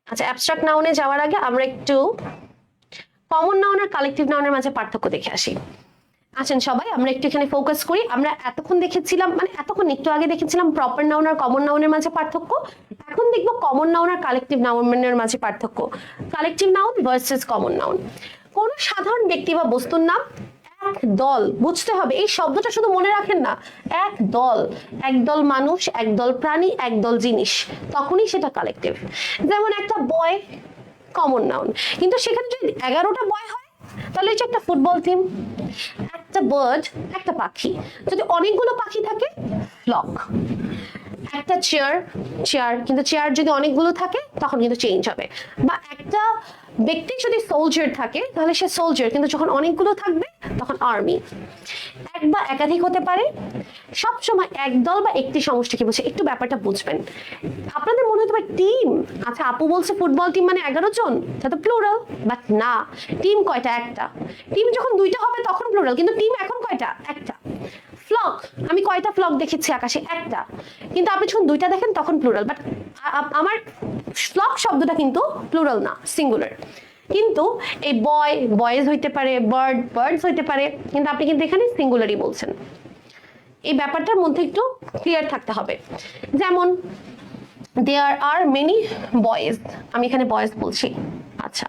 আচ্ছা, অ্যাবস্ট্রাক্ট নাউনে যাওয়ার আগে আমরা একটু কমন নাউন আর কালেকটিভ নাউনের মাঝে পার্থক্য দেখে আসি। আসেন সবাই আমরা একটু এখানে ফোকাস করি। আমরা এতক্ষণ দেখেছিলাম, মানে এতক্ষণ একটু আগে দেখেছিলাম প্রপার নাউন আর কমন নাউনের মাঝে পার্থক্য। এখন দেখবো কমন নাউন আর কালেকটিভ নাউনের মাঝে পার্থক্য। Collective noun versus common noun. কোন সাধারণ ব্যক্তি বা বস্তুর নাম এক দল, বুঝতে হবে এই শব্দটা শুধু মনে রাখেন না, এক দল, একদল মানুষ, একদল প্রাণী, একদল জিনিস, তখনই সেটা কালেকটিভ। যেমন একটা বয় কমন নাউন, কিন্তু সেখানে যদি 11টা বয় হয় তাহলে এটা একটা ফুটবল টিম। একটা বার্ড, একটা পাখি, যদি অনেকগুলো পাখি থাকে ফ্লক। একটা চেয়ার, চেয়ার, কিন্তু চেয়ার যদি অনেকগুলো থাকে তখন কিন্তু চেঞ্জ হবে। বা একটা ব্যক্তি যদি সোলজার থাকে তাহলে সে সোলজার, কিন্তু যখন অনেকগুলো থাকবে তখন আর্মি। এক বা একাধিক হতে পারে, সব সময় একদল বা একটি সমষ্টিকে বুঝে। একটু ব্যাপারটা বুঝবেন। আপনাদের মনে হতে পারে টিম, আচ্ছা আপু বলছে ফুটবল টিম মানে 11 জন, এটা তো প্লুরাল, বাট না, টিম কয়টা? একটা। টিম যখন দুইটা হবে তখন প্লুরাল, কিন্তু টিম এখন কয়টা? একটা। ফ্লক, আমি কয়টা ফ্লক দেখেছি আকাশে? একটা, কিন্তু আপনি যখন দুইটা দেখেন তখন প্লুরাল। বাট আমার ফ্লক শব্দটা কিন্তু প্লুরাল না, সিঙ্গুলার। কিন্তু এই বয় বয়েজ হইতে পারে, বার্ড বার্ডস হইতে পারে, কিন্তু আপনি কিন্তু এখানে সিঙ্গুলারই বলছেন। এই ব্যাপারটার মধ্যে একটু ক্লিয়ার থাকতে হবে। যেমন there are many boys, আমি এখানে বয়েজ বলছি। আচ্ছা,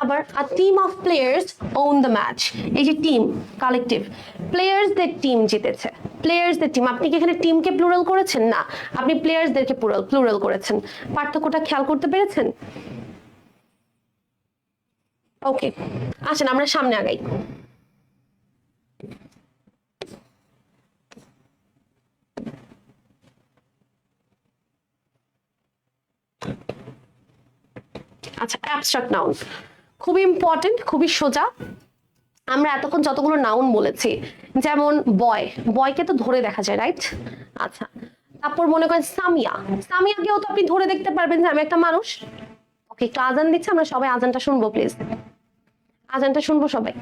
আবার a team of players own the match, এই যে টিম কালেকটিভ, প্লেয়ার্সদের টিম জিতেছে, প্লেয়ার্সদের টিম। আপনি কি এখানে টিমকে প্লুরাল করেছেন? না, আপনি প্লেয়ার্সদেরকে প্লুরাল করেছেন। পার্থক্যটা খেয়াল করতে পেরেছেন? ওকে, আসেন আমরা সামনে আগাই। আচ্ছা, অ্যাবস্ট্রাক্ট নাউন খুবই ইম্পর্টেন্ট, খুবই সোজা। আমরা এতক্ষণ যতগুলো নাউন বলেছি, যেমন বয়, বয়কে তো ধরে দেখা যায়, রাইট? আচ্ছা, তারপর মনে করেন সামিয়া, সামিয়াকেও তো আপনি ধরে দেখতে পারবেন যে আমি একটা মানুষ। ওকে, একটু আজান দিচ্ছে, আমরা সবাই আজানটা শুনবো প্লিজ, আজানটা শুনবো সবাই।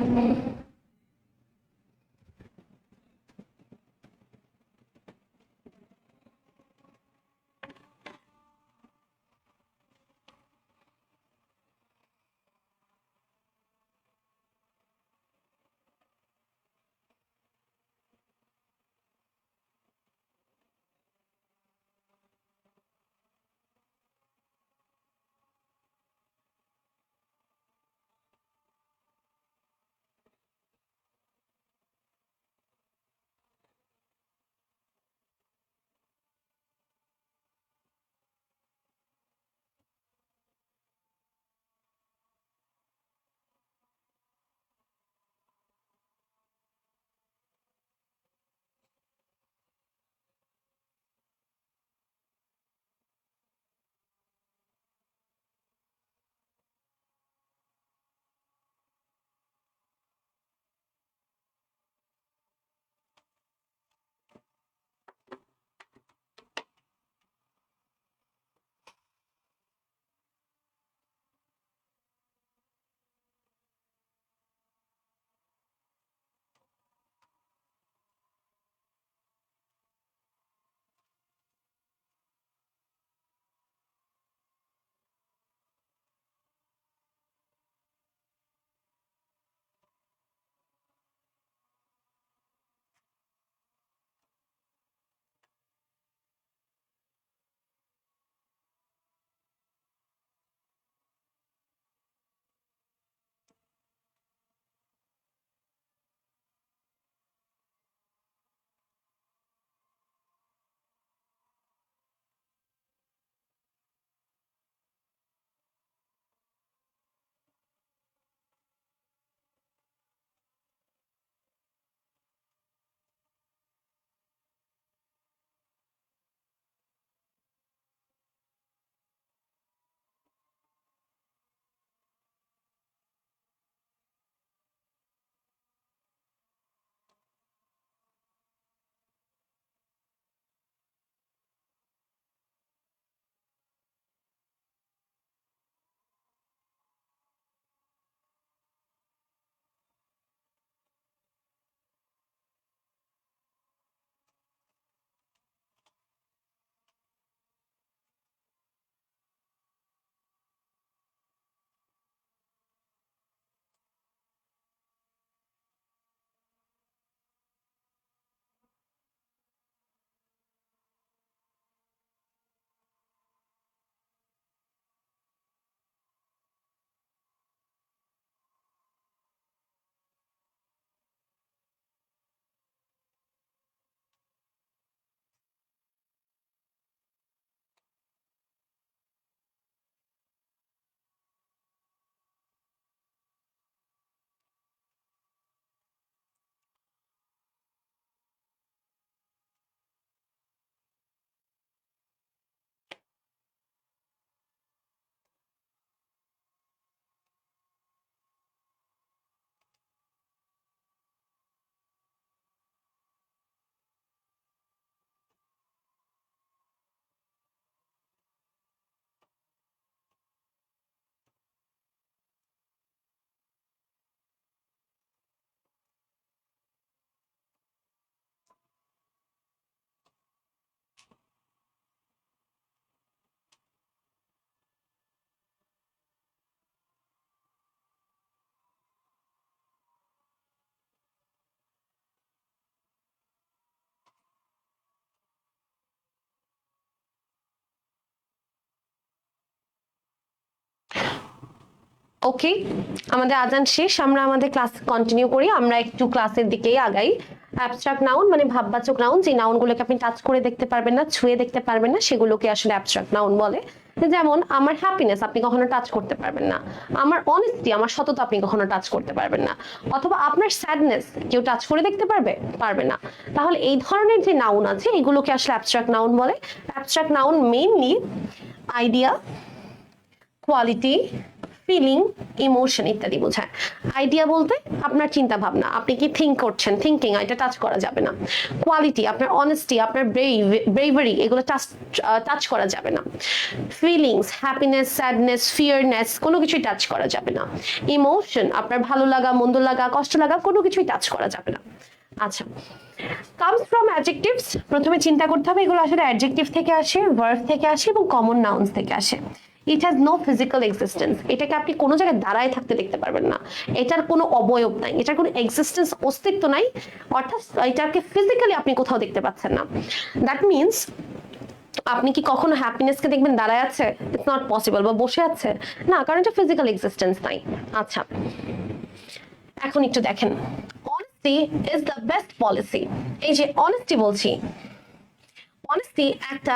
ওকে, আমাদের আজান শেষ, আমরা আমাদের ক্লাস কন্টিনিউ করি। আমরা একটু ক্লাসের দিকেই আগাই। অ্যাবস্ট্রাক্ট নাউন মানে ভাববাচক নাউন, যে নাউনগুলোকে আপনি টাচ করে দেখতে পারবেন না, ছুঁয়ে দেখতে পারবেন না, সেগুলোকে আসলে অ্যাবস্ট্রাক্ট নাউন বলে। যেমন আমার হ্যাপিনেস আপনি কখনো টাচ করতে পারবেন না, আমার অনেস্টি আমার সততা আপনি কখনো টাচ করতে পারবেন না, অথবা আপনার স্যাডনেস কেউ টাচ করে দেখতে পারবে না। তাহলে এই ধরনের যে নাউন আছে এগুলোকে আসলে অ্যাবস্ট্রাক্ট নাউন বলে। Abstract noun mainly idea, quality, feeling, emotion ইত্যাদি বোঝায়। আইডিয়া বলতে আপনার চিন্তা ভাবনা, আপনি কি থিঙ্ক করছেন, থিঙ্কিং এটা টাচ করা যাবে না। কোয়ালিটি আপনার অনেস্টি, আপনার ব্রেভারি এগুলো টাচ করা যাবে না। ফিলিংস হ্যাপিনেস, স্যাডনেস, ফিয়ারনেস কোনো কিছুই টাচ করা যাবে না। ইমোশন আপনার ভালো লাগা, মন্দ লাগা, কষ্ট লাগা কোনো কিছুই টাচ করা যাবে না। আচ্ছা, কামস ফ্রম অ্যাডজেক্টিভস, প্রথমে চিন্তা করতে হবে এগুলো আসলে অ্যাডজেক্টিভ থেকে আসে, ভার্ব থেকে আসে এবং কমন নাউন্স থেকে আসে। It has no physical existence, এটাকে আপনি কোনো জায়গায় দাঁড়ায় থাকতে দেখতে পারবেন না, এটার কোনো অবয়ব নাই, এটার কোনো এক্সিস্টেন্স অস্তিত্ব নাই, অর্থাৎ এটাকে ফিজিক্যালি আপনি কোথাও দেখতে পাচ্ছেন না। দ্যাট মিনস আপনি কি কখনো হ্যাপিনেসকে দেখবেন দাঁড়ায় আছে? It's not possible. বা বসে আছে? না, কারণ এটা ফিজিক্যাল এক্সিস্টেন্স নাই। আচ্ছা, এখন একটু দেখেন, honesty is the best policy. এই যে অনেস্টি বলছি, অনেস্টি একটা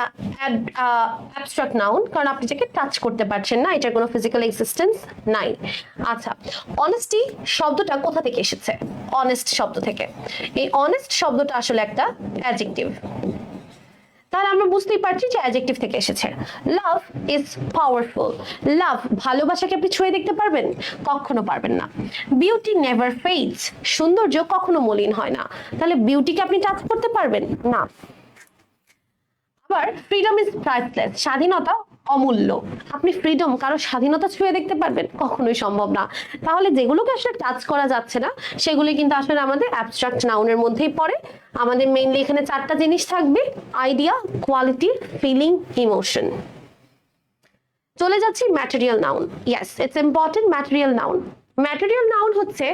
অ্যাবস্ট্রাক্ট নাউন, কারণ আপনি যাকে টাচ করতে পারছেন না, এটার কোনো ফিজিক্যাল এক্সিস্টেন্স নাই। আচ্ছা, অনেস্টি শব্দটা কোথা থেকে এসেছে? অনেস্ট শব্দ থেকে। এই অনেস্ট শব্দটা আসলে একটা অ্যাডজেক্টিভ, তাহলে আমরা বুঝতেই পারছি যে অ্যাডজেক্টিভ থেকে এসেছে। লাভ ইজ পাওয়ারফুল, লাভ ভালোবাসাকে আপনি ছুঁয়ে দেখতে পারবেন? কখনো পারবেন না। বিউটি নেভার ফেডস, সৌন্দর্য কখনো মলিন হয় না, তাহলে বিউটিকে আপনি টাচ করতে পারবেন না। আবার ফ্রিডম ইজ প্রাইসলেস, স্বাধীনতা অমূল্য, আপনি ফ্রিডম কারো স্বাধীনতা ছুঁয়ে দেখতে পারবেন? কখনোই সম্ভব না। তাহলে যেগুলোকে আসলে টাচ করা যাচ্ছে না সেগুলি কিন্তু আসলে আমাদের অ্যাবস্ট্রাক্ট নাউনের মধ্যেই পড়ে। আমাদের মেইনলি এখানে চারটা জিনিস থাকবে: আইডিয়া, কোয়ালিটি, ফিলিং, ইমোশন। চলে যাচ্ছি material noun. Yes, it's important. Material noun, material noun হচ্ছে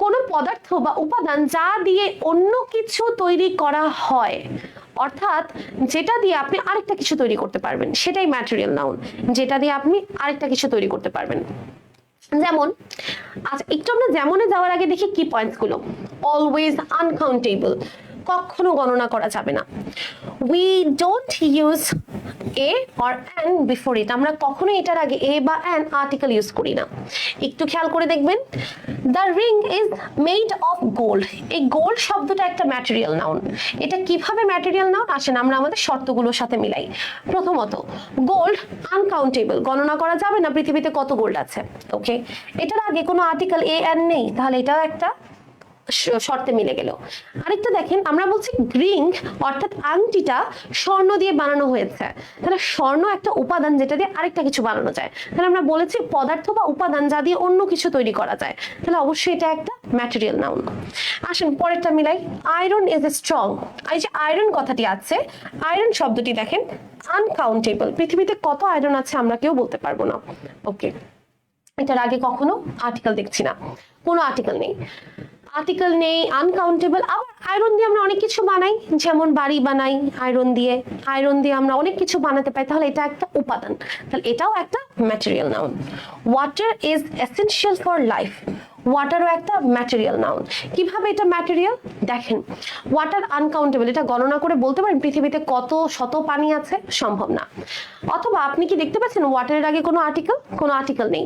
কোনো পদার্থ বা উপাদান যা দিয়ে অন্য কিছু তৈরি করা হয়, অর্থাৎ যেটা দিয়ে আপনি আরেকটা কিছু তৈরি করতে পারবেন, সেটাই ম্যাটেরিয়াল নাউন, যেটা দিয়ে আপনি আরেকটা কিছু তৈরি করতে পারবেন। যেমন, আচ্ছা একটু আমরা যেমনে যাওয়ার আগে দেখি কি পয়েন্টস গুলো। অলওয়েজ আনকাউন্টেবল, কখনো গণনা করা যাবে না। We don't use a or an before it, আমরা কখনো এটার আগে এ বা অ্যান আর্টিকেল ইউজ করি না। একটু খেয়াল করে দেখবেন, the ring is made of gold, এই গোল্ড শব্দটা একটা ম্যাটেরিয়াল নাউন। এটা কিভাবে ম্যাটেরিয়াল নাউন? আসেন আমরা আমাদের শর্তগুলোর সাথে মিলাই। প্রথমত, গোল্ড আনকাউন্টেবল, গণনা করা যাবে না পৃথিবীতে কত গোল্ড আছে। ওকে, এটার আগে কোনো আর্টিকেল এ অ্যান নেই, তাহলে এটাও একটা শর্তে মিলে গেল। আরেকটা দেখেন, আমরা বলছি রিং অর্থাৎ আংটিটা স্বর্ণ দিয়ে বানানো হয়েছে, তাহলে স্বর্ণ একটা উপাদান যেটা দিয়ে আরেকটা কিছু বানানো যায়। তাহলে আমরা বলেছি পদার্থ বা উপাদান যা দিয়ে অন্য কিছু তৈরি করা যায়, তাহলে অবশ্যই এটা একটা ম্যাটেরিয়াল নাউন। আসেন পরেরটা মিলাই। আয়রন ইজ এ স্ট্রং, এই যে আয়রন কথাটি আছে, আয়রন শব্দটি দেখেন আনকাউন্টেবল, পৃথিবীতে কত আয়রন আছে আমরা কেউ বলতে পারবো না। ওকে, এটার আগে কখনো আর্টিকেল দেখছি না, কোনো আর্টিকেল নেই, আর্টিকেল নেই, আনকাউন্টেবল। আবার আয়রন দিয়ে আমরা অনেক কিছু বানাই, যেমন বাড়ি বানাই আয়রন দিয়ে, আয়রন দিয়ে আমরা অনেক কিছু বানাতে পারি, তাহলে এটা একটা উপাদান, তাহলে এটাও একটা material noun. Water is essential for life, ওয়াটারও একটা ম্যাটেরিয়াল নাউন। কিভাবে এটা ম্যাটেরিয়াল? দেখেন, ওয়াটার আনকাউন্টেবল, এটা গণনা করে বলতে পারেন পৃথিবীতে কত শত পানি আছে? সম্ভব না। অথবা আপনি কি দেখতে পাচ্ছেন ওয়াটারের আগে কোনো আর্টিকেল? কোনো আর্টিকেল নেই।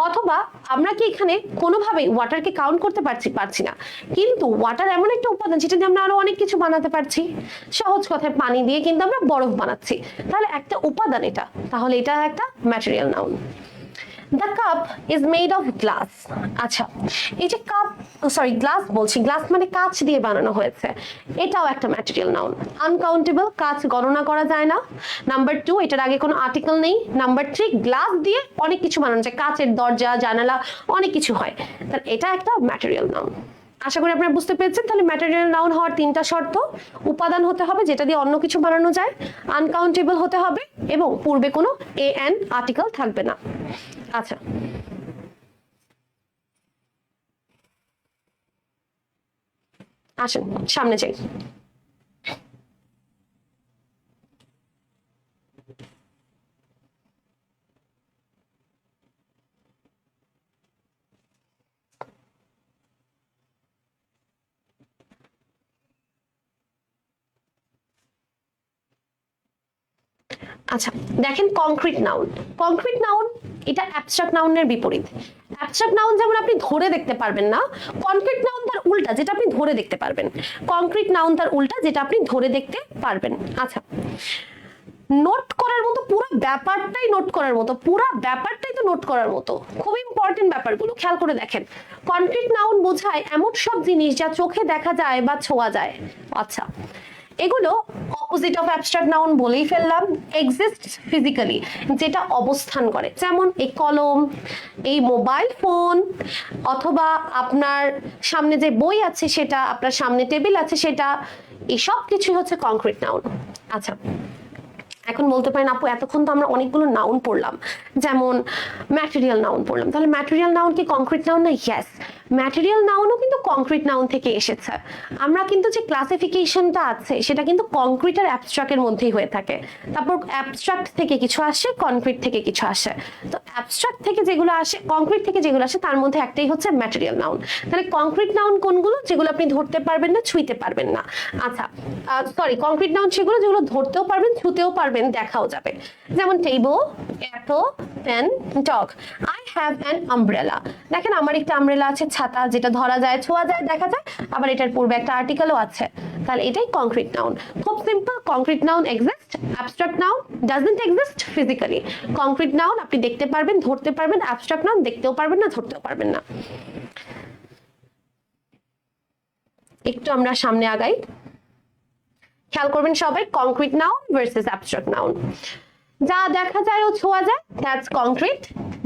অথবা আমরা কি এখানে কোনোভাবেই ওয়াটারকে কাউন্ট করতে পারছি না, কিন্তু ওয়াটার এমন একটা উপাদান যেটা দিয়ে আমরা আরো অনেক কিছু বানাতে পারছি। সহজ কথায় পানি দিয়ে কিন্তু আমরা বরফ বানাচ্ছি, তাহলে একটা উপাদান এটা, তাহলে এটা একটা material noun. The cup is made of glass, আচ্ছা এই যে কাপ, সরি গ্লাস বলছি, গ্লাস মানে কাঁচ দিয়ে বানানো হয়েছে, এটাও একটা ম্যাটেরিয়াল নাউন। আনকাউন্টেবল, কাঁচ গণনা করা যায় না। নাম্বার 2, এটার আগে কোনো আর্টিকেল নেই। নাম্বার 3, গ্লাস দিয়ে অনেক কিছু বানানো যায়, কাঁচের দরজা জানালা অনেক কিছু হয়, তাহলে এটা একটা ম্যাটেরিয়াল নাউন। আশা করি আপনারা বুঝতে পেরেছেন। তাহলে ম্যাটেরিয়াল নাউন হওয়ার তিনটা শর্ত: উপাদান হতে হবে যেটা দিয়ে অন্য কিছু বানানো যায়, আনকাউন্টেবল হতে হবে, এবং পূর্বে কোনো এ এন আর্টিকেল থাকবে না। আচ্ছা, আসেন সামনে যাই। আচ্ছা দেখেন কংক্রিট নাউন, কংক্রিট নাউন এটা অ্যাবস্ট্রাক্ট নাউনের বিপরীত। অ্যাবস্ট্রাক্ট নাউন যেমন আপনি ধরে দেখতে পারবেন না, কংক্রিট নাউন তার উল্টা, যেটা আপনি ধরে দেখতে পারবেন। কংক্রিট নাউন তার উল্টা, যেটা আপনি ধরে দেখতে পারবেন। আচ্ছা নোট করার মতো, পুরো ব্যাপারটাই নোট করার মতো, পুরো ব্যাপারটাই তো নোট করার মতো, খুব ইম্পর্টেন্ট ব্যাপারগুলো খেয়াল করে দেখেন। কংক্রিট নাউন বোঝায় এমন সব জিনিস যা চোখে দেখা যায় বা ছোঁয়া যায়। আচ্ছা এগুলো অপোজিট অফ অ্যাবস্ট্রাক্ট নাউন বলেই ফেললাম, এক্সিস্ট ফিজিক্যালি, যেটা অবস্থান করে, যেমন এই কলম, এই মোবাইল ফোন, অথবা আপনার সামনে যে বই আছে সেটা, আপনার সামনে টেবিল আছে সেটা, এই সব কিছুই হচ্ছে কংক্রিট নাউন। আচ্ছা এখন বলতে পারেন আপু এতক্ষণ তো আমরা অনেকগুলো নাউন পড়লাম, যেমন ম্যাটেরিয়াল নাউন পড়লাম, তাহলে ম্যাটেরিয়াল নাউন কি কংক্রিট নাউন না? ইয়েস, ম্যাটেরিয়াল নাউনও কিন্তু কংক্রিট নাউন থেকে এসেছে। আমরা কিন্তু যে ক্লাসিফিকেশনটা আছে সেটা কিন্তু কংক্রিট আর অ্যাবস্ট্রাক্টের মধ্যেই হয়ে থাকে। তারপর অ্যাবস্ট্রাক্ট থেকে কিছু আসে, কংক্রিট থেকে কিছু আসে। তো অ্যাবস্ট্রাক্ট থেকে যেগুলো আসে, কংক্রিট থেকে যেগুলো আসে, তার মধ্যে একটাই হচ্ছে ম্যাটেরিয়াল নাউন। তাহলে কংক্রিট নাউন কোনগুলো? যেগুলো আপনি ধরতে পারবেন না, ছুঁইতে পারবেন না। আচ্ছা সরি, কংক্রিট নাউন সেগুলো যেগুলো ধরতেও পারবেন, ছুঁতেও পারবেন, দেখাও যাবে। যেমন table, apple, pen, dog. I have an umbrella. দেখেন আমার একটা আমব্রেলা আছে, ছাতা, যেটা ধরা যায়, ছোঁয়া যায়, দেখা যায়, আবার এটার পূর্বে একটা আর্টিকেলও আছে। তাহলে এটাই কংক্রিট নাউন। খুব simple, concrete noun exist, abstract noun doesn't exist physically. Concrete noun আপনি দেখতে পারবেন, ধরতে পারবেন, অ্যাবস্ট্রাক্ট নাউন দেখতেও পারবেন না, ধরতেও পারবেন না। একটু আমরা সামনে আগাই, খেয়াল করবেন সবাই, concrete noun versus abstract noun. যা দেখা যায় ও ছোঁয়া যায়, দ্যাটস কংক্রিট।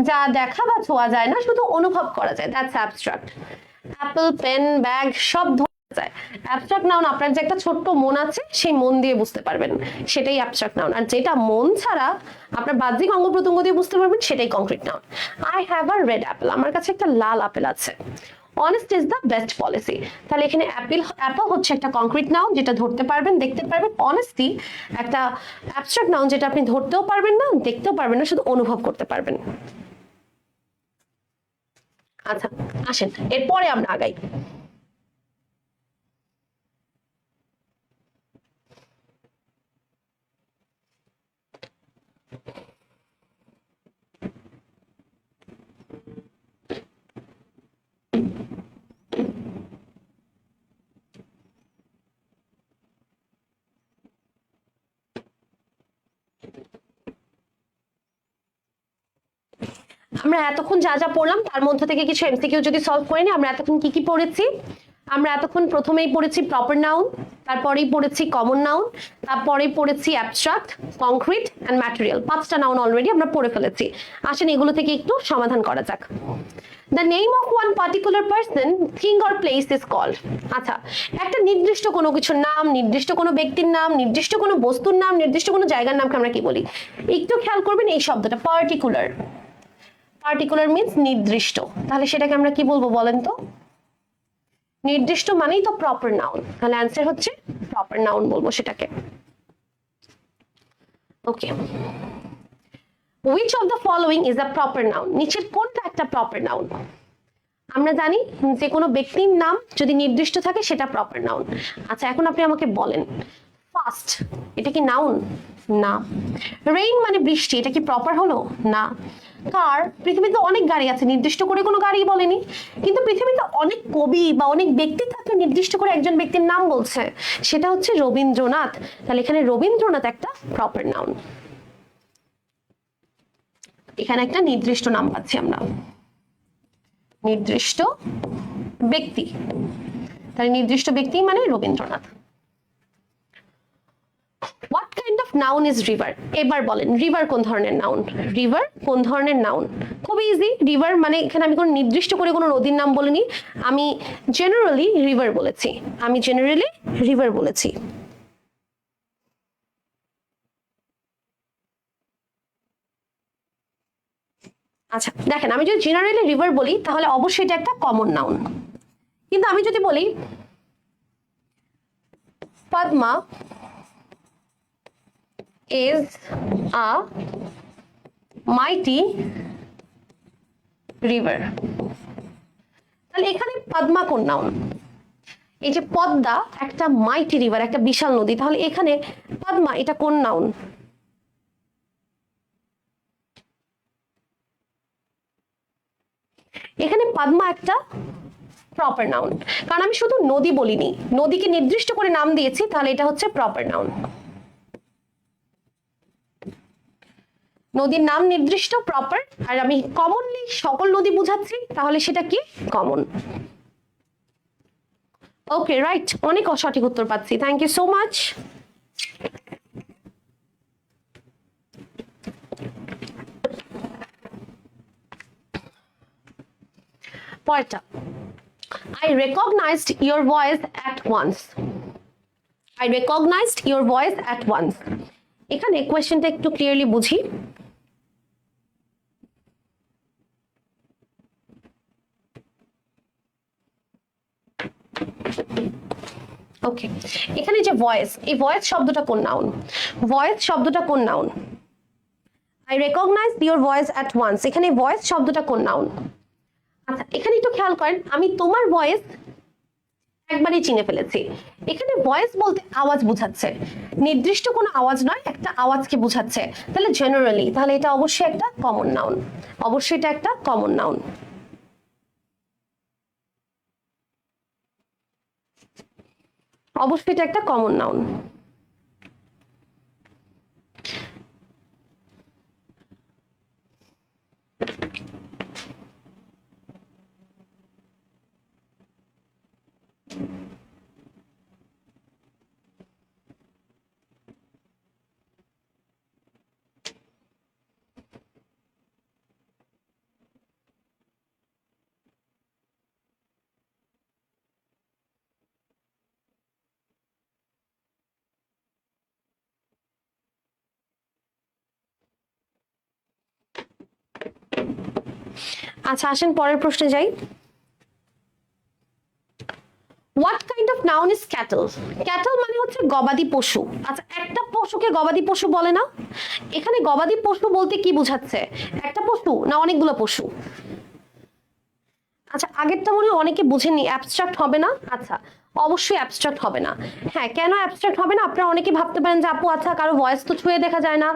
যা দেখা বা ছোঁয়া যায় না, শুধু অনুভব করা যায়, that's abstract. Apple, pen, bag সব ধরা যায়। অ্যাবস্ট্রাক্ট নাউন আপনার যে একটা ছোট্ট মন আছে, সেই মন দিয়ে বুঝতে পারবেন, সেটাই অ্যাবস্ট্রাক্ট নাউন। আর যেটা মন ছাড়া আপনার বাহ্যিক অঙ্গ প্রত্যঙ্গ দিয়ে বুঝতে পারবেন, সেটাই concrete noun. I have a red Apple, আমার কাছে একটা লাল আপেল আছে। Honest is the best policy. তাহলে এখানে অ্যাপল হচ্ছে একটা কংক্রিট নাউন, যেটা ধরতে পারবেন, দেখতে পারবেন। অনেস্টি একটা অ্যাবস্ট্রাক্ট নাউন, যেটা আপনি ধরতেও পারবেন না, দেখতেও পারবেন না, শুধু অনুভব করতে পারবেন। আচ্ছা আসেন এরপরে আমরা আগাই। আমরা এতক্ষণ যা যা পড়লাম তার মধ্যে থেকে কিছু এমসিকিউ যদি সলভ করে নি, আমরা এতক্ষণ কি কি পড়েছি? আমরা এতক্ষণ প্রথমেই পড়েছি প্রপার নাউন, তারপরেই পড়েছি কমন নাউন, তারপরেই পড়েছি অ্যাবস্ট্রাক্ট, কংক্রিট এন্ড ম্যাটেরিয়াল। 5টা নাউন অলরেডি আমরা পড়ে ফেলেছি। আসেন এগুলো থেকে একটু সমাধান করা যাক। The name of one particular person, thing or place is called. আচ্ছা একটা নির্দিষ্ট কোনো কিছুর নাম, নির্দিষ্ট কোনো ব্যক্তির নাম, নির্দিষ্ট কোনো বস্তুর নাম, নির্দিষ্ট কোনো জায়গার নামকে আমরা কি বলি? একটু খেয়াল করবেন এই শব্দটা, পার্টিকুলার। পার্টিকুলার মিন্স নির্দিষ্ট, তাহলে সেটাকে আমরা কি বলবো বলেন তো? নির্দিষ্ট মানেই তো প্রপার নাউন, তাহলে অ্যান্সার হচ্ছে প্রপার নাউন বলবো সেটাকে। ওকে, which of the following is a proper noun? নিচের কোনটা একটা প্রপার নাউন? আমরা জানি যে কোনো ব্যক্তির নাম যদি নির্দিষ্ট থাকে সেটা প্রপার নাউন। আচ্ছা এখন আপনি আমাকে বলেন, ফাস্ট এটা কি নাউন? না। রেইন মানে বৃষ্টি, এটা কি প্রপার হলো? না। কার, পৃথিবীতে অনেক গাড়ি আছে, নির্দিষ্ট করে কোনো গাড়ি বলেনি। কিন্তু পৃথিবীতে অনেক কবি বা অনেক ব্যক্তি থাকলে নির্দিষ্ট করে একজন ব্যক্তির নাম বলছে, সেটা হচ্ছে রবীন্দ্রনাথ। তাহলে এখানে রবীন্দ্রনাথ একটা প্রপার নাউন। এখানে একটা নির্দিষ্ট নাম পাচ্ছি আমরা, নির্দিষ্ট ব্যক্তি, তাহলে নির্দিষ্ট ব্যক্তি মানে Rabindranath. What kind of noun is river? এবার বলেন রিভার কোন ধরনের নাউন? রিভার কোন ধরনের নাউন? খুব ইজি, রিভার মানে এখানে আমি কোনো নির্দিষ্ট করে কোনো নদীর নাম বলিনি, আমি জেনারেলি রিভার বলেছি, আমি জেনারেলি রিভার বলেছি। আচ্ছা দেখেন, আমি যদি জেনারেলি রিভার বলি তাহলে অবশ্যই এটা একটা কমন নাউন। কিন্তু আমি যদি বলি Padma is a mighty river, তাহলে এখানে পদ্মা কোন নাউন? এই যে পদ্মা একটা মাইটি রিভার, একটা বিশাল নদী, তাহলে এখানে পদ্মা এটা কোন নাউন? এখানে পদ্মা একটা প্রপার নাউন, কারণ আমি শুধু নদী বলিনি, নদীকে নির্দিষ্ট করে নাম দিয়েছি, তাহলে এটা হচ্ছে প্রপার নাউন। নদীর নাম নির্দিষ্ট প্রপার, আর আমি কমনলি সকল নদী বুঝাচ্ছি, তাহলে সেটা কি কমন। ওকে রাইট, অনেক সঠিক উত্তর পাচ্ছি, থ্যাংক ইউ সো মাচ। পরেরটা, I recognized your voice at once. I recognized your voice at once. এখানে কোয়েশ্চেনটা একটু ক্লিয়ারলি বুঝি। ওকে, এখানে যে ভয়েস, এই ভয়েস শব্দটা কোন নাউন? ভয়েস শব্দটা কোন noun? I recognized your voice at once, এখানে ভয়েস শব্দটা কোন নাউন? আচ্ছা, এখানে একটু খেয়াল করেন, আমি তোমার ভয়েস একবারই চিনে ফেলেছি। এখানে ভয়েস বলতে আওয়াজ বোঝাচ্ছে, নির্দিষ্ট কোনো আওয়াজ নয়, একটা আওয়াজকে বোঝাচ্ছে, তাহলে জেনারেলি, তাহলে এটা অবশ্যই একটা কমন নাউন, অবশ্যই এটা একটা কমন নাউন। অবশ্যই এটা একটা কমন নাউন। আচ্ছা, আসেন পরের প্রশ্নে যাই। What kind of noun is cattle? Cattle মানে হচ্ছে গবাদি পশু। আচ্ছা, একটা পশুকে গবাদি পশু বলে না? এখানে গবাদি পশু বলতে কি বোঝাচ্ছে? একটা পশু না অনেকগুলো পশু? আচ্ছা, আগেরটা মনে হয় অনেকে বুঝেননি, অ্যাবস্ট্রাক্ট হবে না? আচ্ছা, অবশ্যই অ্যাবস্ট্রাক্ট হবে না। হ্যাঁ, কেন অ্যাবস্ট্রাক্ট হবে না? আপনারা অনেকে ভাবতে পারেন যে আপু আচ্ছা কারো ভয়েস তো ছুঁয়ে দেখা যায় না।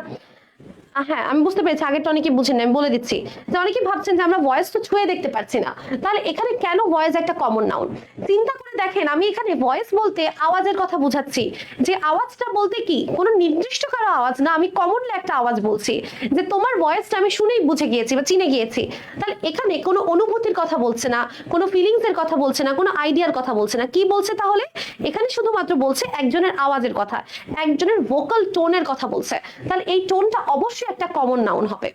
হ্যাঁ, আমি বুঝতে পেরেছি, আগেরটা অনেকে বুঝেন, আমি বলে দিচ্ছি যে অনেকে ভাবছেন যে আমরা ভয়েস তো ছুঁয়ে দেখতে পাচ্ছি না, তাহলে এখানে কেন ভয়েস একটা কমন নাউন? চিন্তা করে দেখেন, আমি এখানে ভয়েস বলতে আওয়াজের কথা বুঝাচ্ছি, যে আওয়াজটা বলতে কি কোনো নির্দিষ্ট কারো আওয়াজ না, আমি কমনলি একটা আওয়াজ বলছি, যে তোমার ভয়েসটা আমি শুনেই বুঝে গিয়েছি বা চিনে গিয়েছি। তাহলে এখানে কোনো অনুভূতির কথা বলছে না, কোনো ফিলিংস এর কথা বলছে না, কোনো আইডিয়ার কথা বলছে না, কি বলছে তাহলে? এখানে শুধুমাত্র বলছে একজনের আওয়াজের কথা, একজনের ভোকাল টোনের কথা বলছে, তাহলে এই টোনটা অবশ্যই একটা কমন নাউন হবে।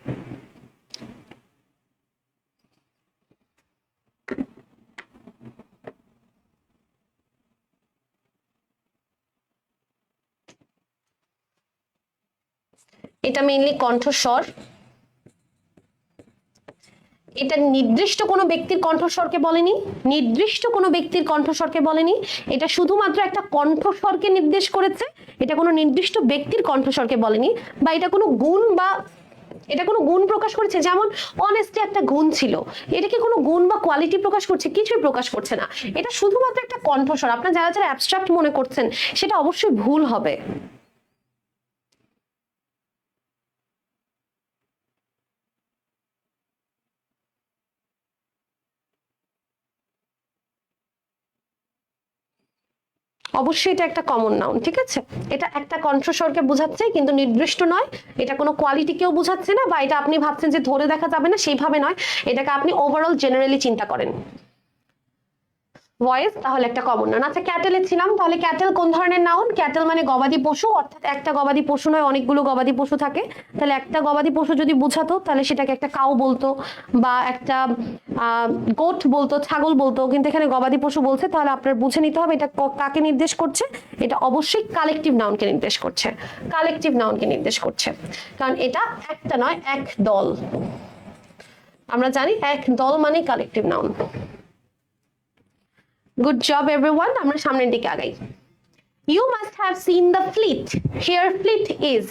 এটা মেইনলি কণ্ঠস্বর, এটা নির্দিষ্ট কোনো ব্যক্তির কণ্ঠস্বরকে বলেনি, নির্দিষ্ট কোনো ব্যক্তির কণ্ঠস্বরকে বলেনি, এটা শুধুমাত্র একটা কণ্ঠস্বরকে নির্দেশ করেছে, এটা কোনো নির্দিষ্ট ব্যক্তির কণ্ঠস্বরকে বলেনি, বা এটা কোনো গুণ বা এটা কোনো গুণ প্রকাশ করছে, যেমন অনেস্টি একটা গুণ ছিল, এটা কি কোনো গুণ বা কোয়ালিটি প্রকাশ করছে? কিছুই প্রকাশ করছে না, এটা শুধুমাত্র একটা কণ্ঠস্বর। আপনারা যারা যারা অ্যাবস্ট্রাক্ট মনে করছেন সেটা অবশ্যই ভুল হবে। অবশ্যই এটা একটা কমন নাউন, ঠিক আছে? এটা একটা কণ্ঠস্বরকে বোঝাচ্ছে, কিন্তু নির্দিষ্ট নয়, এটা কোনো কোয়ালিটিকেও বোঝাচ্ছে না, বা এটা আপনি ভাবছেন যে ধরে দেখা যাবে না সেইভাবে নয়, এটাকে আপনি ওভারঅল জেনারেলি চিন্তা করেন। ভয়েস তাহলে একটা কমন নাউন। আচ্ছা, ক্যাটেলে ছিলাম, তাহলে ক্যাটেল কোন ধরনের নাউন? ক্যাটেল মানে গবাদি পশু, অর্থাৎ একটা গবাদি পশু নয়, অনেকগুলো গবাদি পশু থাকে, তাহলে একটা গবাদি পশু যদি বোঝাতো তাহলে সেটাকে একটা কাউ বলতো, বা একটা গোট বলতো, ছাগল বলতো, কিন্তু এখানে গবাদি পশু বলছে, তাহলে আপনার বুঝে নিতে হবে এটা কাকে নির্দেশ করছে। এটা অবশ্যই কালেকটিভ নাউনকে নির্দেশ করছে, কালেকটিভ নাউনকে নির্দেশ করছে, কারণ এটা একটা নয়, এক দল। আমরা জানি এক দল মানে collective noun. Good job everyone, আমরা সামনের দিকে আগাই। You must have seen the fleet. Here fleet is,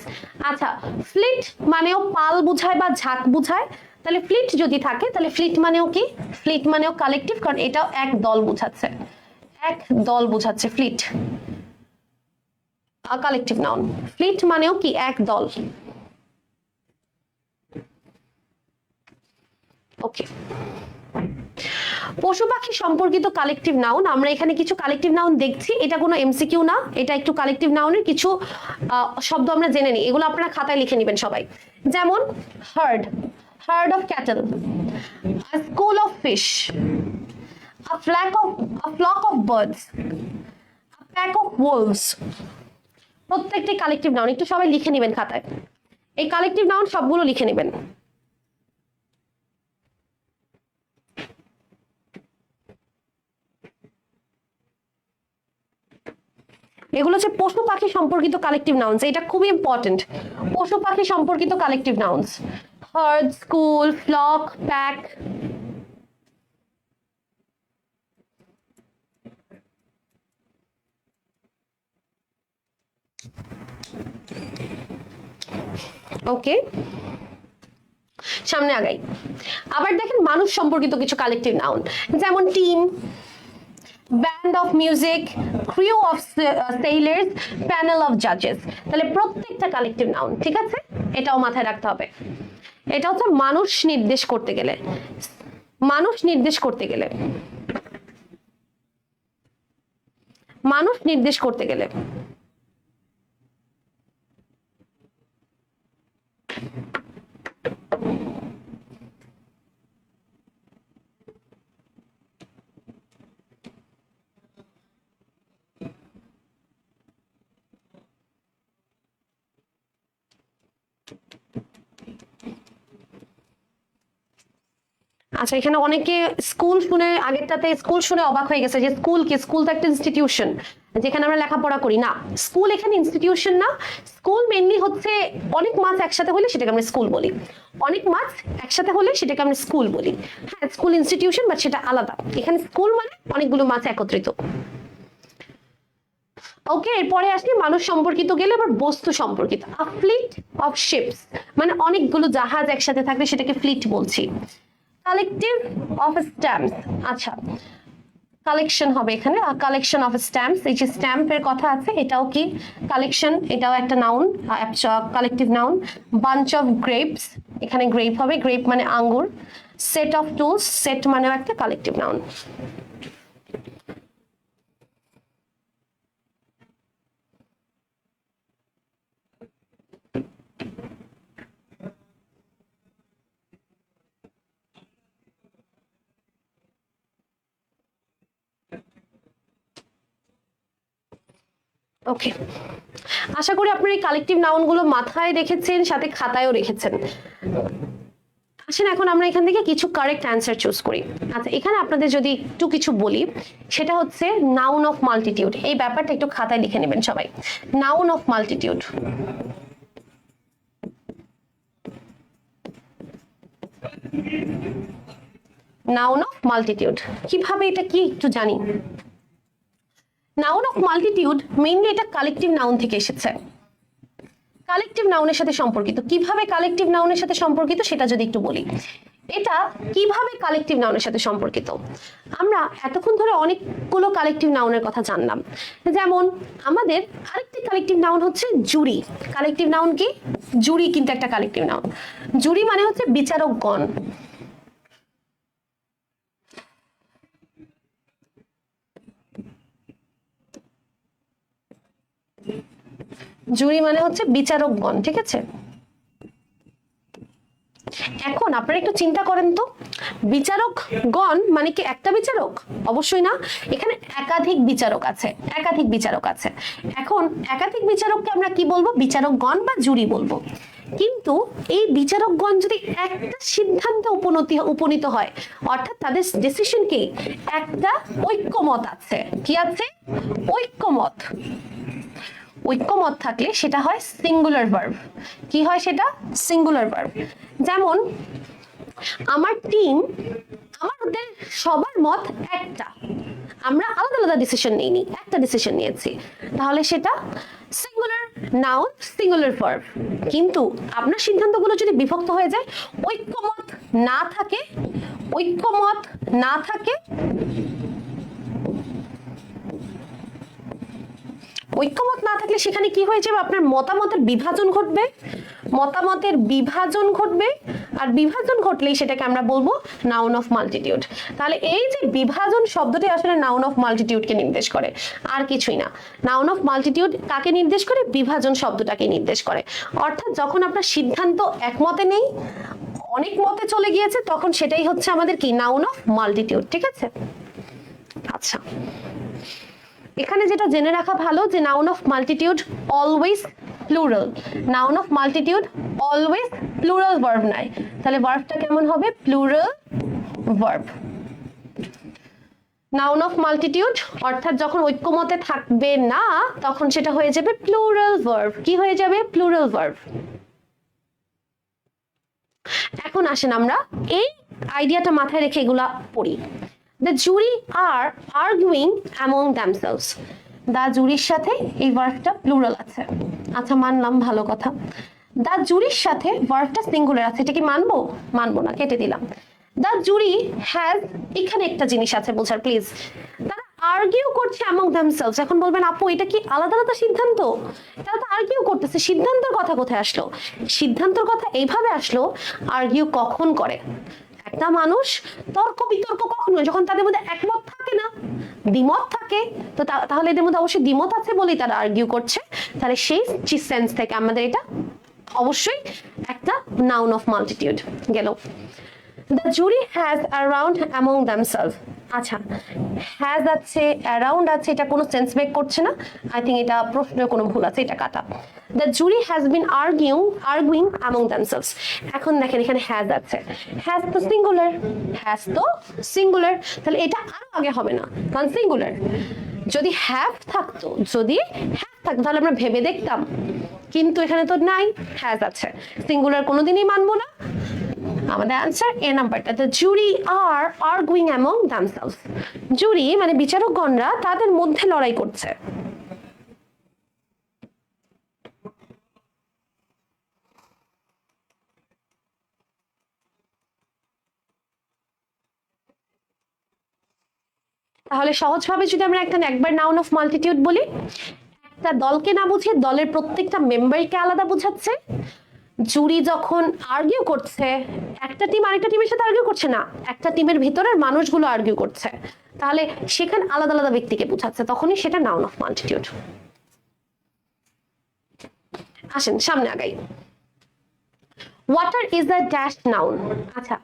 আচ্ছা, ফ্লিট মানেও পাল বুঝায় বা ঝাঁক বুঝায়, তাহলে ফ্লিট যদি থাকে তাহলে ফ্লিট মানেও কি? ফ্লিট মানেও কালেকটিভ, কারণ এটাও এক দল বুঝাচ্ছে, এক দল বুঝাচ্ছে ফ্লিট, কালেকটিভ নাউন। ফ্লিট মানেও কি? এক দল। ওকে, পশু পাখি সম্পর্কিত কালেকটিভ নাউন, আমরা এখানে কিছু কালেকটিভ নাউন দেখছি, এটা কোনো এমসিকিউ না, এটা একটু কালেকটিভ নাউনের কিছু শব্দ আমরা জেনে নিই, এগুলো আপনারা খাতায় লিখে নেবেন সবাই। যেমন hard, hard of cattle, a school of fish, a flock of birds, a pack of wolves। প্রত্যেকটি কালেকটিভ নাউন একটু সবাই লিখে নেবেন খাতায়, এই কালেকটিভ নাউন সবগুলো লিখে নেবেন। এগুলো হচ্ছে পশু পাখি সম্পর্কিত কালেকটিভ নাউন্স, এটা খুবই ইম্পর্টেন্ট। পশু পাখি সম্পর্কিত collective nouns, herd, school, flock, pack. Okay, সামনে আগাই। আবার দেখেন মানুষ সম্পর্কিত কিছু কালেকটিভ নাউন, যেমন team, band of music, crew of sailors, panel of judges। তাহলে প্রত্যেকটা কালেকটিভ নাউন, ঠিক আছে, এটাও মাথায় রাখতে হবে। এটা হচ্ছে মানুষ নির্দেশ করতে গেলে, মানুষ নির্দেশ করতে গেলে, মানুষ নির্দেশ করতে গেলে। আচ্ছা, এখানে অনেকে স্কুল শুনে, আগেরটাতে স্কুল শুনে অবাক হয়ে গেছে যে স্কুল কি, স্কুল তো একটা ইনস্টিটিউশন যেখানে আমরা লেখাপড়া করি। না, স্কুল এখানে ইনস্টিটিউশন না, স্কুল মেইনলি হচ্ছে অনেক মাছ একসাথে হলে সেটাকে আমরা স্কুল বলি, অনেক মাছ একসাথে হলে সেটাকে আমরা স্কুল বলি। হ্যাঁ, স্কুল ইনস্টিটিউশন, বাট সেটা আলাদা। এখানে স্কুল মানে অনেকগুলো মাছ একত্রিত। ওকে, এরপরে আসি মানুষ সম্পর্কিত গেলে আবার বস্তু সম্পর্কিত। আ ফ্লিট অফ শিপস, মানে অনেকগুলো জাহাজ একসাথে থাকলে সেটাকে ফ্লিট বলছি। কালেকটিভ অফ স্ট্যাম্পস, আচ্ছা কালেকশন হবে এখানে, কালেকশন অফ স্ট্যাম্পস। এই যে স্ট্যাম্পের কথা আছে, এটাও কি কালেকশন, এটাও একটা noun, collective noun. Bunch of grapes, এখানে গ্রেপ হবে, গ্রেপ মানে আঙ্গুর। সেট অফ টুলস, সেট মানেও একটা কালেকটিভ নাউন। ওকে, আশা করি আপনার এই কালেকটিভ নাউন গুলো মাথায় রেখেছেন, সাথে খাতায়ও রেখেছেন। আসেন এখন আমরা এখান থেকে কিছু কারেক্ট অ্যান্সার চুজ করি। আচ্ছা, এখানে আপনাদের যদি একটু কিছু বলি, সেটা হচ্ছে নাউন অফ মাল্টিটিউড। এই ব্যাপারটা একটু খাতায় লিখে নেবেন সবাই, noun of multitude. Noun of multitude কিভাবে, এটা কি একটু জানি। নাউন অফ মাল্টিটিউড মেইনলি এটা কালেকটিভ নাউন থেকে এসেছে, কালেকটিভ নাউনের সাথে সম্পর্কিত। কিভাবে কালেকটিভ নাউনের সাথে সম্পর্কিত সেটা যদি একটু বলি, এটা কিভাবে কালেকটিভ নাউনের সাথে সম্পর্কিত। আমরা এতক্ষণ ধরে অনেকগুলো কালেকটিভ নাউনের কথা জানলাম, যেমন আমাদের আরেকটি কালেকটিভ নাউন হচ্ছে জুরি। কালেকটিভ নাউন কি? জুরি কিন্তু একটা কালেকটিভ নাউন। জুরি মানে হচ্ছে বিচারকগণ। জুরি মানে হচ্ছে বিচারকগণ, ঠিক আছে। এখন আপনারা একটু চিন্তা করেন তো, বিচারকগণ মানে কি একটা বিচারক? অবশ্যই না, এখানে একাধিক বিচারক আছে, একাধিক বিচারক আছে। এখন একাধিক বিচারককে আমরা কি বলবো? বিচারকগণ বা জুরি বলবো। কিন্তু এই বিচারকগণ যদি একটা সিদ্ধান্তে উপনীত হয়, অর্থাৎ তাদের ডিসিশন কি, একটা ঐক্যমত আছে। কি আছে? ঐক্যমত। ঐক্যমত থাকলে সেটা হয় সিঙ্গুলার ভার্ব। কি হয় সেটা? Singular verb. যেমন আমার টিম, আমাদের সবার মত একটা, আমরা আলাদা আলাদা ডিসিশন নিইনি, একটা ডিসিশন নিয়েছি, তাহলে সেটা সিঙ্গুলার নাউন, সিঙ্গুলার ভার্ব। কিন্তু আপনার সিদ্ধান্তগুলো যদি বিভক্ত হয়ে যায়, ঐক্যমত না থাকে, ঐক্যমত না থাকে, ঐক্যমত না থাকলে সেখানে কি হয়ে যাবে, আপনার মতামতের বিভাজন ঘটবে, মতামতের বিভাজন ঘটবে, আর বিভাজন ঘটলেই সেটাকে আমরা বলবো নাউন অফ মাল্টিটিউড। তাহলে এই যে বিভাজন শব্দটি আসলে নাউন অফ মাল্টিটিউডকে নির্দেশ করে, আর কিছুই না। নাউন অফ মাল্টিটিউড কাকে নির্দেশ করে, বিভাজন শব্দটাকে নির্দেশ করে। অর্থাৎ যখন আপনার সিদ্ধান্ত একমতে নেই, অনেক মতে চলে গিয়েছে, তখন সেটাই হচ্ছে আমাদের কি, নাউন অফ মাল্টিটিউড। ঠিক আছে, আচ্ছা এখানে যেটা জেনে রাখা ভালো যে noun of multitude always plural, noun of multitude always plural verb নাই। তাহলে ভার্বটা কেমন হবে, plural verb. Noun of multitude অর্থাৎ যখন ঐক্যমতে থাকবে না, তখন সেটা হয়ে যাবে প্লুরাল ভার্ব। কি হয়ে যাবে, প্লুরাল ভার্ব। এখন আসেন আমরা এই আইডিয়াটা মাথায় রেখে এগুলা পড়ি। The jury are arguing among themselves. The জুরির সাথে এই ভার্বটা প্লুরাল আছে, আচ্ছা মানলাম, ভালো কথা। দা জুরির সাথে ভার্বটা সিঙ্গুলার আছে, এটা কি মানবো, মানবো না, কেটে দিলাম। দা জুরি হ্যাজ, এখানে একটা জিনিস আছে বোঝার প্লিজ, তারা আর্গিউ করছে among themselves। এখন বলবেন আপু এটা কি আলাদা আলাদা সিদ্ধান্ত, তারা তো আর্গিউ করতেছে, সিদ্ধান্তের কথা কোথায় আসলো? সিদ্ধান্তের কথা এইভাবে আসলো, আর্গিউ কখন করে একটা মানুষ, তর্ক বিতর্ক কখন হয়, যখন তাদের মধ্যে একমত থাকে না, দ্বিমত থাকে। তো তাহলে এদের মধ্যে অবশ্যই দ্বিমত আছে বলেই তারা আর্গিউ করছে। তাহলে সেই সেন্স থেকে আমাদের এটা অবশ্যই একটা নাউন অফ মাল্টিটিউড গেল। The jury has around among themselves, আচ্ছা হ্যাজ আছে, অ্যারাউন্ড আছে, এটা কোনো সেন্স মেক করছে না। আই থিঙ্ক এটা প্রশ্নের কোনো ভুল আছে, এটা কাটা। The jury has been arguing among themselves. এখন দেখেন এখানে হ্যাজ আছে, হ্যাজ তো সিঙ্গুলার, হ্যাজ তো সিঙ্গুলার, তাহলে এটা আরো আগে হবে না, কারণ সিঙ্গুলার। যদি হ্যাভ থাকতো, যদি হ্যাভ থাকতো তাহলে আমরা ভেবে দেখতাম, কিন্তু এখানে তো নাই, হ্যাজ আছে, সিঙ্গুলার কোনোদিনই মানবো না। আমাদের আনসার এ নাম্বারটা। The jury are arguing among themselves, jury মানে বিচারকগণরা তাদের মধ্যে লড়াই করছে। তাহলে সহজভাবে যদি আমরা একবার নাউন অফ মাল্টিটিউড বলি, একটা দলকে না বুঝিয়ে দলের প্রত্যেকটা মেম্বারকে আলাদা বোঝাচ্ছে। জুরি যখন আর্গিউ করছে, একটা টিম আরেকটা টিমের সাথে আর্গিউ করছে না, একটা টিমের ভিতরের মানুষগুলো আর্গিউ করছে, তাহলে সেখানে আলাদা আলাদা ব্যক্তিকে বোঝাচ্ছে, তখনই সেটা নাউন অফ মাল্টিটিউড। আসেন সামনে আগাই। Water is a dash noun, আচ্ছা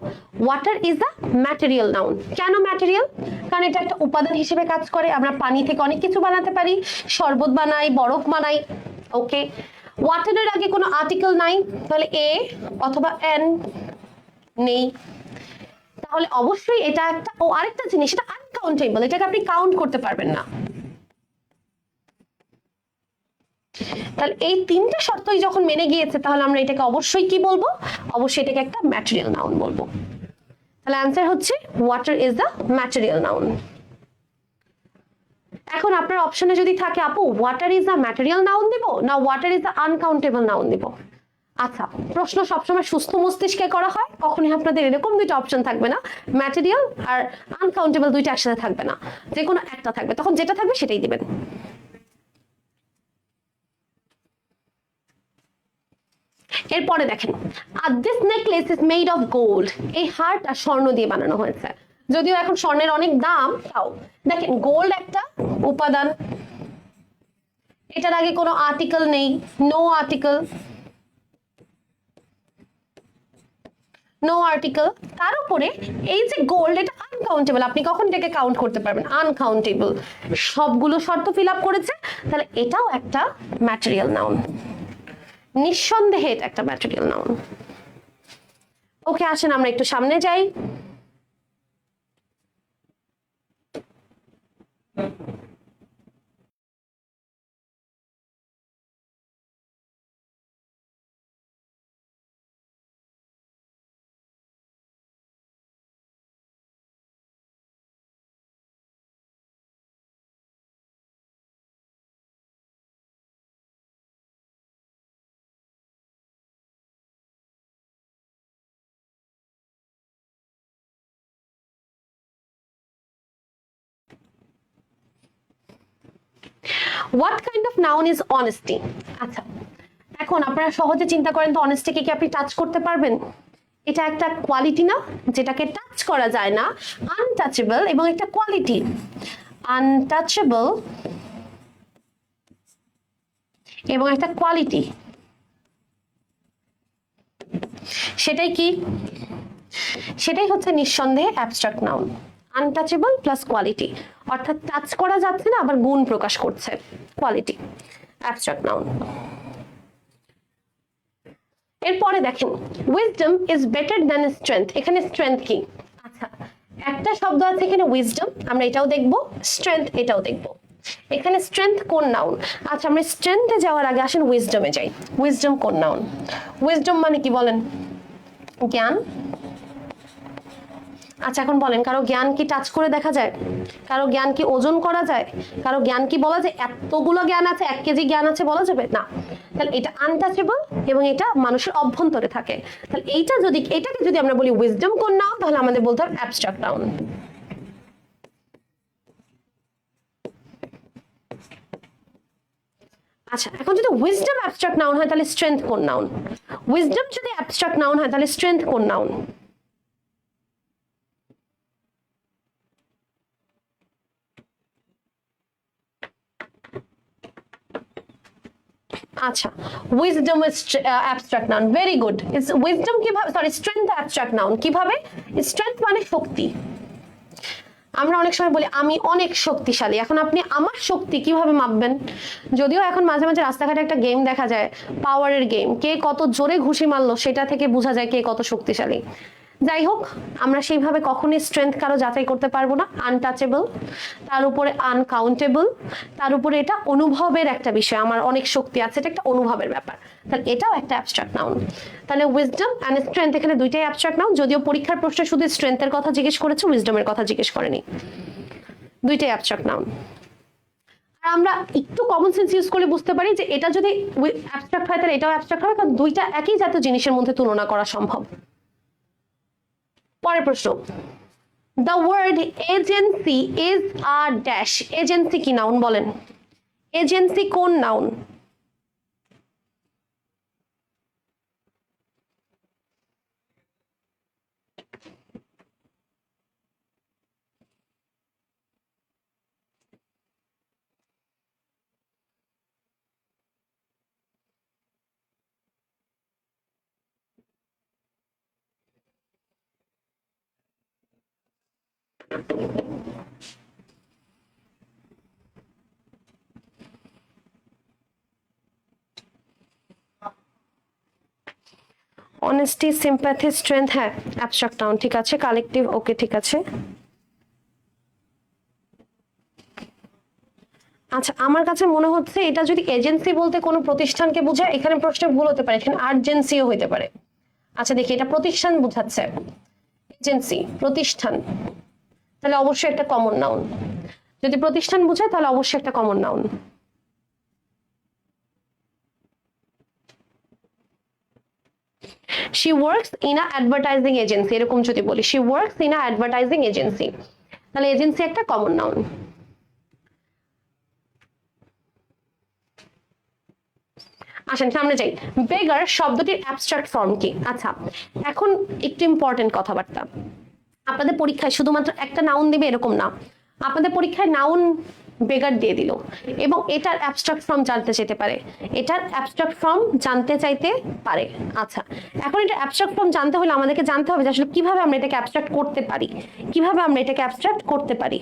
water is a material noun. কেন ম্যাটেরিয়াল? কারণ এটা একটা উপাদান হিসেবে কাজ করে। আমরা পানি থেকে অনেক কিছু বানাতে পারি, শরবত বানাই, বরফ বানাই। ওকে, ওয়াটারের আগে কোনো আর্টিকেল নাই, তাহলে এ অথবা এন নেই, তাহলে অবশ্যই এটা একটা, ও আরেকটা জিনিস, এটা আনকাউন্টেবল, এটাকে আপনি কাউন্ট করতে পারবেন না। তাহলে এই তিনটা শর্তই যখন মেনে গিয়েছে, তাহলে আমরা এটাকে অবশ্যই কি বলবো, অবশ্যই এটাকে একটা ম্যাটেরিয়াল নাউন বলবো। তাহলে অ্যান্সার হচ্ছে water is the material noun. এখন আপনার অপশনে যদি থাকে আপু water is the material noun দিব না water is the uncountable noun দিব, আচ্ছা প্রশ্ন সবসময় সুস্থ মস্তিষ্কে করা হয়, কখনই আপনাদের এরকম দুইটা অপশন থাকবে না, ম্যাটেরিয়াল আর আনকাউন্টেবল দুইটা একসাথে থাকবে না, যে কোনো একটা থাকবে, তখন যেটা থাকবে সেটাই দিবেন। এরপরে দেখেন, this necklace is made of gold, এই হারটা স্বর্ণ দিয়ে বানানো হয়েছে, যদিও এখন স্বর্ণের অনেক দাম, তাও দেখেন গোল্ড একটা উপাদান, এটার আগে কোনো আর্টিকেল নেই, নো আর্টিকেল, নো আর্টিকেল, তার উপরে এই যে গোল্ড, এটা আনকাউন্টেবল, আপনি কখন এটাকে কাউন্ট করতে পারবেন, আনকাউন্টেবল, সবগুলো শর্ত ফিল আপ করেছে, তাহলে এটাও একটা ম্যাটেরিয়াল নাউন, নিঃসন্দেহে এটা একটা ম্যাটেরিয়াল নাউন। ওকে, আসেন আমরা একটু সামনে যাই। What kind of noun is honesty? আচ্ছা, এখন আপনারা সহজে চিন্তা করেন তো, অনেস্টিকে কি আপনি টাচ করতে পারবেন? এটা একটা কোয়ালিটি না, যেটাকে টাচ করা যায় না, আনটাচেবল, এবং একটা কোয়ালিটি আনটাচেবল এবং একটা কোয়ালিটি, সেটাই কি? সেটাই হচ্ছে নিঃসন্দেহে abstract noun. Untouchable plus quality, অর্থাৎ টাচ করা যাচ্ছে না আবার গুণ প্রকাশ করছে, কোয়ালিটি, অ্যাবস্ট্রাক্ট নাউন। এরপরে দেখেন, wisdom is better than strength. এখানে স্ট্রেংথ কি? আচ্ছা, একটা শব্দ আছে এখানে উইজডম, আমরা এটাও দেখব, স্ট্রেংথ এটাও দেখব। এখানে স্ট্রেংথ কোন নাউন? আচ্ছা, আমরা স্ট্রেংথে যাওয়ার আগে আসেন উইজডমে যাই। উইজডম কোন নাউন? উইজডম মানে কি বলেন? জ্ঞান। আচ্ছা, এখন বলেন, কারো জ্ঞান কি টাচ করে দেখা যায়? কারো জ্ঞান কি ওজন করা যায়? কারো জ্ঞান কি বলা যায় এতগুলো জ্ঞান আছে, 1 কেজি জ্ঞান আছে বলা যাবে না? তাহলে এটা আনটাচেবল এবং এটা মানুষের অভ্যন্তরে থাকে। তাহলে এটাকে যদি আমরা বলি উইজডম কোন নাউন, তাহলে আমাদের বলতে হবে অ্যাবস্ট্রাক্ট নাউন। আচ্ছা, এখন যদি উইজডম অ্যাবস্ট্রাক্ট নাউন হয় তাহলে স্ট্রেংথ কোন নাউন? উইজডম যদি অ্যাবস্ট্রাক্ট নাউন হয় তাহলে স্ট্রেংথ কোন নাউন? আচ্ছা, wisdom is abstract noun, very good. Is wisdom কিভাবে, সরি, স্ট্রেংথ অ্যাবস্ট্রাক্ট নাউন কিভাবে? স্ট্রেংথ মানে শক্তি। আমরা অনেক সময় বলি আমি অনেক শক্তিশালী, এখন আপনি আমার শক্তি কিভাবে মাপবেন? যদিও এখন মাঝে মাঝে রাস্তাঘাটে একটা গেম দেখা যায়, পাওয়ারের গেম, কে কত জোরে ঘুষি মারলো সেটা থেকে বোঝা যায় কে কত শক্তিশালী। যাই হোক, আমরা সেইভাবে কখনোই স্ট্রেংথ কারো যাচাই করতে পারবো না। আনটাচেবল, তার উপরে আনকাউন্টেবল, তার উপরে এটা অনুভবের একটা বিষয়, আমার অনেক শক্তি আছে, এটা একটা অনুভবের ব্যাপার। তাহলে এটাও একটা অ্যাবস্ট্রাক্ট নাউন। তাহলে উইজডম এন্ড স্ট্রেংথ এখানে দুইটাই অ্যাবস্ট্রাক্ট নাউন, যদিও পরীক্ষার প্রশ্নে শুধু স্ট্রেংথের কথা জিজ্ঞেস করেছে, উইজডমের কথা জিজ্ঞেস করেনি। দুইটাই অ্যাবস্ট্রাক্ট নাউন। আর আমরা একটু কমন সেন্স ইউজ করে বুঝতে পারি যে এটা যদি অ্যাবস্ট্রাক্ট হয় তাহলে এটাও অ্যাবস্ট্রাক্ট হবে, কারণ দুইটা একই জাতীয় জিনিসের মধ্যে তুলনা করা সম্ভব। পরের প্রশ্ন, the word agency is a dash. Agency কি নাউন বলেন? এজেন্সি কোন নাউন? অনেস্টি, সিম্প্যাথি, স্ট্রেংথ, হ্যাঁ অ্যাবস্ট্রাক্ট নাউন, ঠিক আছে। কালেকটিভ, ওকে, ঠিক আছে। আচ্ছা, আমার কাছে মনে হচ্ছে এটা যদি এজেন্সি বলতে কোনো প্রতিষ্ঠানকে বোঝায়, এখানে প্রশ্নে ভুল হতে পারে, এখানে আর্জেন্সিও হতে পারে। আচ্ছা দেখি, এটা প্রতিষ্ঠান বোঝাচ্ছে, এজেন্সি প্রতিষ্ঠান, তাহলে অবশ্যই একটা কমন নাউন। যদি প্রতিষ্ঠান বোঝায় তাহলে অবশ্যই একটা common noun. she works in a advertising agency, এরকম যদি বলি she works in a advertising agency, তাহলে এজেন্সি একটা কমন নাউন। আসেন সামনে যাই। বেগার শব্দটির অ্যাবস্ট্রাক্ট ফর্ম কি? আচ্ছা, এখন একটু ইম্পর্টেন্ট কথাবার্তা। আপনাদের পরীক্ষায় শুধুমাত্র একটা নাউন দিবে এরকম না, আপনাদের পরীক্ষায় নাউন বেগার দিয়ে দিল এবং এটার অ্যাবস্ট্রাক্ট ফর্ম জানতে চাইতে পারে, এটার অ্যাবস্ট্রাক্ট ফর্ম জানতে চাইতে পারে। আচ্ছা, এখন এটা অ্যাবস্ট্রাক্ট ফর্ম জানতে হলে আমাদেরকে জানতে হবে যে আসলে কিভাবে আমরা এটাকে অ্যাবস্ট্রাক্ট করতে পারি, কিভাবে আমরা এটাকে অ্যাবস্ট্রাক্ট করতে পারি।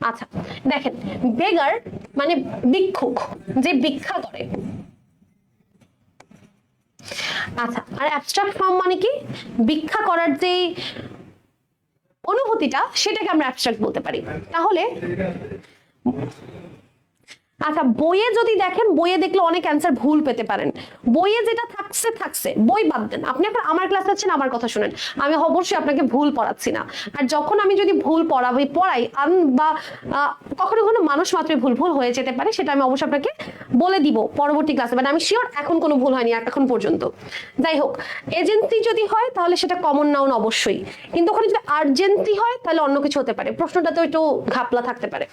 আচ্ছা দেখেন, বেগার মানে ভিক্ষুক, যে ভিক্ষা করে। আচ্ছা, আর অ্যাবস্ট্রাক্ট ফর্ম মানে কি? ভিক্ষা করার যে অনুভূতিটা সেটাকে আমরা অ্যাবস্ট্রাক্ট বলতে পারি। তাহলে আচ্ছা, বইয়ে যদি দেখেন, বইয়ে দেখলে অনেক অ্যান্সার ভুল পেতে পারেন। বইয়ে যেটা থাকছে থাকছে, বই বাদ দেন। আপনি এখন আমার ক্লাসে আছেন, আমার কথা শুনেন, আমি অবশ্যই আপনাকে ভুল পড়াচ্ছি না। আর যখন আমি যদি ভুল পড়াই বা কখনো কখনো মানুষ মাত্রই ভুল ভুল হয়ে যেতে পারে, সেটা আমি অবশ্যই আপনাকে বলে দিব পরবর্তী ক্লাসে, বাট আমি শিওর এখন কোনো ভুল হয়নি এখন পর্যন্ত। যাই হোক, এজেন্সি যদি হয় তাহলে সেটা কমন নাউন অবশ্যই, কিন্তু ওখানে যদি আর্জেন্সি হয় তাহলে অন্য কিছু হতে পারে, প্রশ্নটা তো একটু ঘাপলা থাকতে পারে।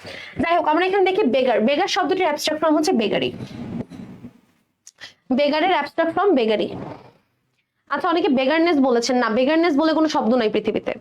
যাই হোক, আমরা এখানে দেখি বেগার। বেগার শব্দটির অ্যাবস্ট্রাক্ট ফর্ম হচ্ছে বেগারি। বেগারের অ্যাবস্ট্রাক্ট ফর্ম বেগারি। আচ্ছা, অনেকে বেগারনেস বলেছেন, না, বেগারনেস বলে কোনো শব্দ নাই পৃথিবীতে।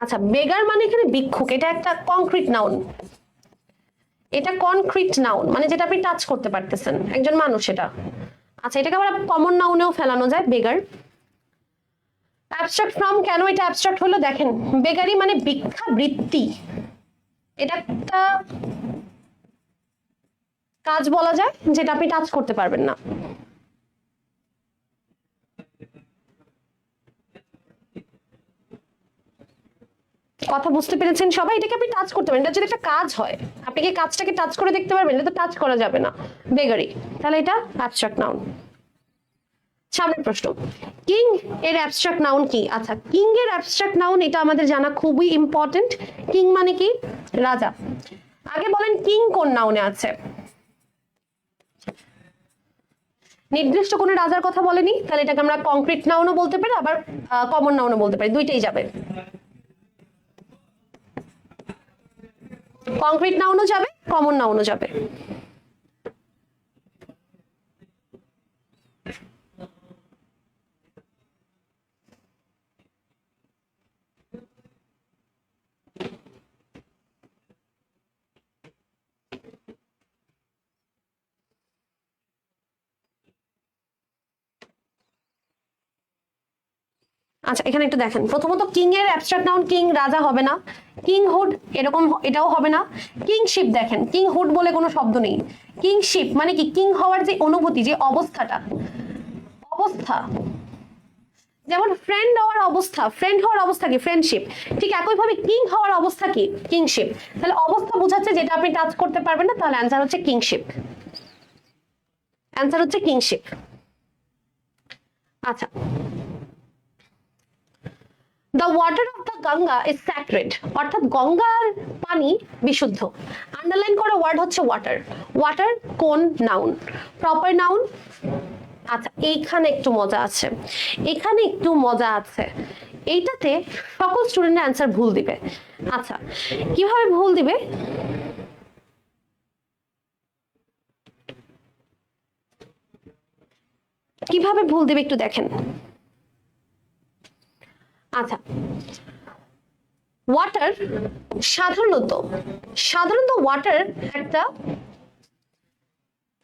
আচ্ছা, বেগার মানে এখানে ভিক্ষুক, এটা একটা কংক্রিট নাউন। এটা কনক্রিট নাউন মানে যেটা আপনি টাচ করতে পারতেছেন, একজন মানুষ এটা। আচ্ছা, এটাকে আবার কমন নাউনেও ফেলানো যায়, বেগার। অ্যাবস্ট্রাক্ট ফর্ম কেন এটা অ্যাবস্ট্রাক্ট হলো দেখেন, বেগারি মানে ভিক্ষাবৃত্তি, এটা একটা কাজ বলা যায় যেটা আপনি টাচ করতে পারবেন না। কথা বুঝতে পেরেছেন সবাই? এটাকে আপনি টাচ করতে পারেন, এটা যদি একটা কাজ হয়, আপনি কি কাজটাকে টাচ করে দেখতে পারবেন? এটা তো টাচ করা যাবে না, বেগারি। তাহলে এটা অ্যাবস্ট্রাক্ট নাউন। সামনের প্রশ্ন, কিং এর অ্যাবস্ট্রাক্ট নাউন কি? আচ্ছা, কিং এর অ্যাবস্ট্রাক্ট নাউন এটা আমাদের জানা খুবই ইম্পর্টেন্ট। কিং মানে কি? রাজা। আগে বলেন কিং কোন নাউনে আছে? নির্দিষ্ট কোন রাজার কথা বলেনি, তাহলে এটাকে আমরা কংক্রিট নাউনও বলতে পারি, আবার কমন নাউনও বলতে পারি, দুইটাই যাবে। কংক্রিট নাউনও যাবে, কমন নাউনও যাবে। আচ্ছা, এখানে একটু দেখেন, প্রথমত কিং এর অ্যাবস্ট্রাক্ট নাউন কিং, রাজা হবে না। কিংহুড এরকম, এটাও হবে না। কিংশিপ দেখেন, কিংহুড বলে কোনো শব্দ নেই। কিংশিপ মানে কি? কিং হওয়ার যে অনুভূতি, যে অবস্থাটা, অবস্থা, যেমন ফ্রেন্ড হওয়ার অবস্থা, ফ্রেন্ড হওয়ার অবস্থা কি? ফ্রেন্ডশিপ। ঠিক একইভাবে কিং হওয়ার অবস্থা কি? কিংশিপ। তাহলে অবস্থা বোঝাচ্ছে যেটা আপনি টাচ করতে পারবেন না, তাহলে অ্যান্সার হচ্ছে কিংশিপ। অ্যান্সার হচ্ছে কিংশিপ। আচ্ছা, the water of the Ganga is sacred, অর্থাৎ গঙ্গার পানি বিশুদ্ধ। আন্ডারলাইন করা ওয়ার্ড হচ্ছে ওয়াটার। ওয়াটার কোন নাউন? Proper noun. আচ্ছা, এইখানে একটু মজা আছে, এখানে একটু মজা আছে। এইটাতে সকল স্টুডেন্ট অ্যান্সার ভুল দিবে। আচ্ছা, কিভাবে ভুল দিবে? কিভাবে ভুল দিবে একটু দেখেন। আচ্ছা, ওয়াটার সাধারণত, সাধারণত ওয়াটার একটা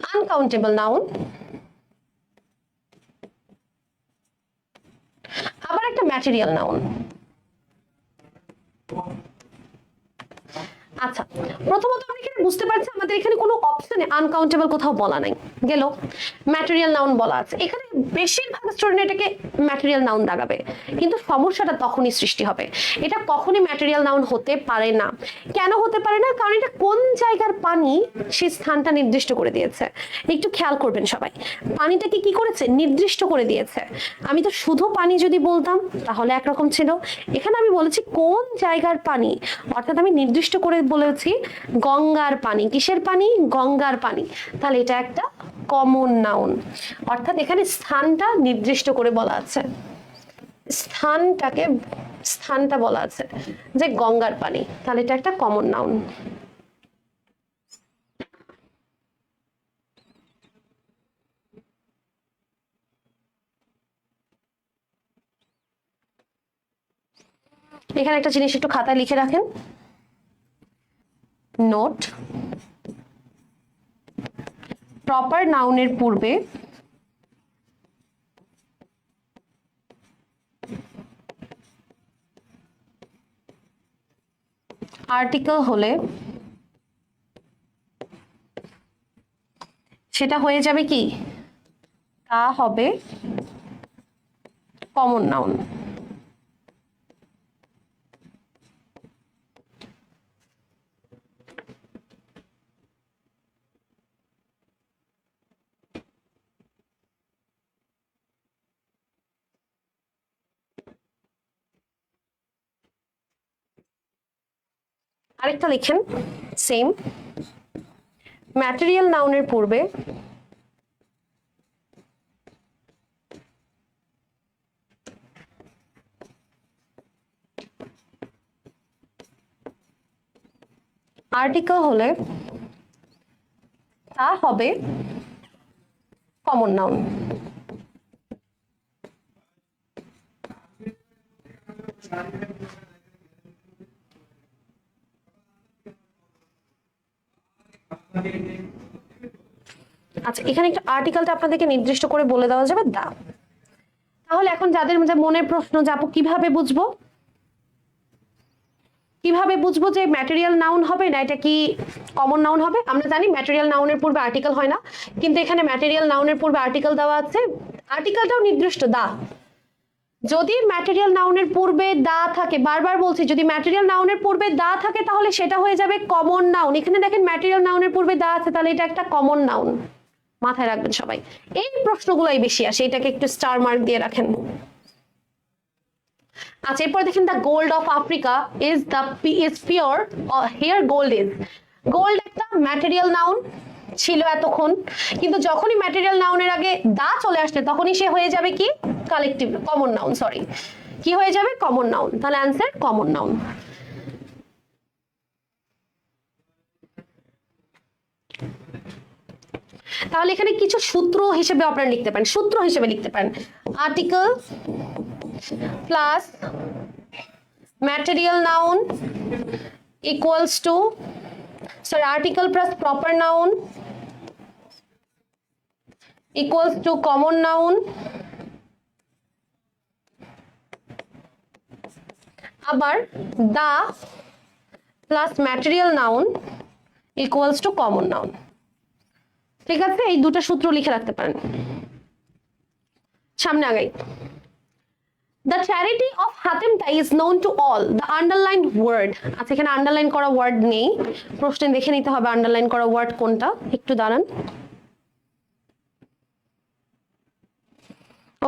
আনকাউন্টেবল নাউন, আবার একটা ম্যাটেরিয়াল নাউন। আচ্ছা, প্রথমত আমি এখানে বুঝতে পারছি আমাদের এখানে কোনো অপশনে আনকাউন্টেবল কোথাও বলা নাই, গেল ম্যাটেরিয়াল নাউন বলা আছে। এখানে বেশিরভাগ স্টুডেন্ট এটাকে ম্যাটেরিয়াল নাউন দাগাবে, কিন্তু সমস্যাটা তখনই সৃষ্টি হবে। এটা কখনই ম্যাটেরিয়াল নাউন হতে পারে না। কেন হতে পারে না? কারণ এটা কোন জায়গার পানি সেই স্থানটা নির্দিষ্ট করে দিয়েছে। একটু খেয়াল করবেন সবাই, পানিটাকে কি করেছে? নির্দিষ্ট করে দিয়েছে। আমি তো শুধু পানি যদি বলতাম তাহলে একরকম ছিল, এখানে আমি বলেছি কোন জায়গার পানি, অর্থাৎ আমি নির্দিষ্ট করে বলেছি গঙ্গার পানি। কিসের পানি? গঙ্গার পানি। তাহলে এটা একটা কমন নাউন, অর্থাৎ এখানে স্থানটা নির্দিষ্ট করে বলা আছে, স্থানটা বলা আছে যে গঙ্গার পানি, তাহলে এটা একটা কমন নাউন। এখানে একটা জিনিস একটু খাতায় লিখে রাখেন, নোট, প্রপার নাউনের পূর্বে আর্টিকেল হলে সেটা হয়ে যাবে কি, তা হবে কমন নাউন। আরেকটা লিখেন সেম, ম্যাটেরিয়াল নাউনের পূর্বে আর্টিকেল হলে তা হবে কমন নাউন। আচ্ছা, এখানে একটা আর্টিকেলটা আপনাদেরকে নির্দিষ্ট করে বলে দেওয়া যাবে, দা। তাহলে এখন যাদের মনের প্রশ্ন, যে আপু কিভাবে বুঝবো, কিভাবে বুঝবো যে ম্যাটেরিয়াল নাউন হবে না এটা কি কমন নাউন হবে? আমরা জানি ম্যাটেরিয়াল নাউনের পূর্বে আর্টিকেল হয় না, কিন্তু এখানে ম্যাটেরিয়াল নাউনের পূর্বে আর্টিকেল দেওয়া আছে, আর্টিকেলটাও নির্দিষ্ট দা। যদি ম্যাটেরিয়াল নাউনের পূর্বে দা থাকে, বারবার বলছি, যদি ম্যাটেরিয়াল নাউনের পূর্বে দা থাকে তাহলে সেটা হয়ে যাবে কমন নাউন। এখানে দেখেন ম্যাটেরিয়াল নাউনের পূর্বে দা আছে, তাহলে এটা একটা কমন নাউন। মাথায় রাখবেন সবাই, এই প্রশ্নগুলোই বেশি আসে, এটাকে একটু স্টার মার্ক দিয়ে রাখেন। আচ্ছা, এরপর দেখেন the gold of Africa is pure, here gold is. Gold একটা ম্যাটেরিয়াল নাউন ছিল এতক্ষণ, কিন্তু যখনই ম্যাটেরিয়াল নাউনের আগে দা চলে আসলে তখনই সে হয়ে যাবে কি কালেকটিভ, কমন নাউন, সরি, কি হয়ে যাবে কমন নাউন। তাহলে অ্যান্সার কমন নাউন। তাহলে এখানে কিছু সূত্র হিসেবে আপনারা লিখতে পারেন, সূত্র হিসেবে লিখতে পারেন, article plus material noun equals two, sorry, article plus proper noun equals to common noun, আবার the plus material noun equals to common noun। ঠিক আছে, এই দুটো সূত্র লিখে রাখতে পারেন। সামনে আগাই। The charity of Hatem Tai is known to all. The underlined word, আচ্ছা এখানে আন্ডারলাইন করা ওয়ার্ড নেই, প্রশ্নে দেখে নিতে হবে আন্ডারলাইন করা ওয়ার্ড কোনটা, একটু দাঁড়ান।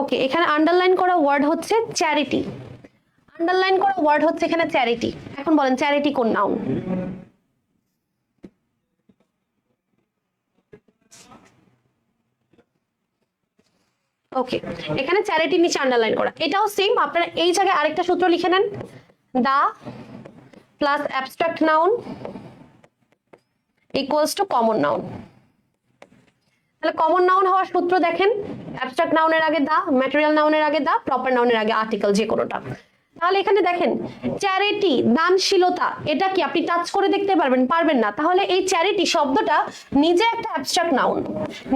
ওকে, এখানে আন্ডারলাইন করা ওয়ার্ড হচ্ছে চ্যারিটি, আন্ডারলাইন করা ওয়ার্ড হচ্ছে এখানে চ্যারিটি। এখন বলেন চ্যারিটি কোন নাউন? ওকে, এখানে চ্যারিটি নিচে আন্ডারলাইন করা, এটাও সেম। আপনারা এই জায়গায় আরেকটা সূত্র লিখে নেন, the plus abstract noun equals to common noun. তাহলে কমন নাউন হওয়ার সূত্র দেখেন, অ্যাবস্ট্রাক্ট নাউনের আগে দা, ম্যাটেরিয়াল নাউনের আগে দা, প্রপার নাউনের আগে আর্টিকেল, যে কোনোটা। তাহলে এখানে দেখেন চ্যারিটি, দানশীলতা, এটা কি আপনি টাচ করে দেখতে পারবেন না। তাহলে এই চ্যারিটি শব্দটা নিজে একটা অ্যাবস্ট্রাক্ট নাউন,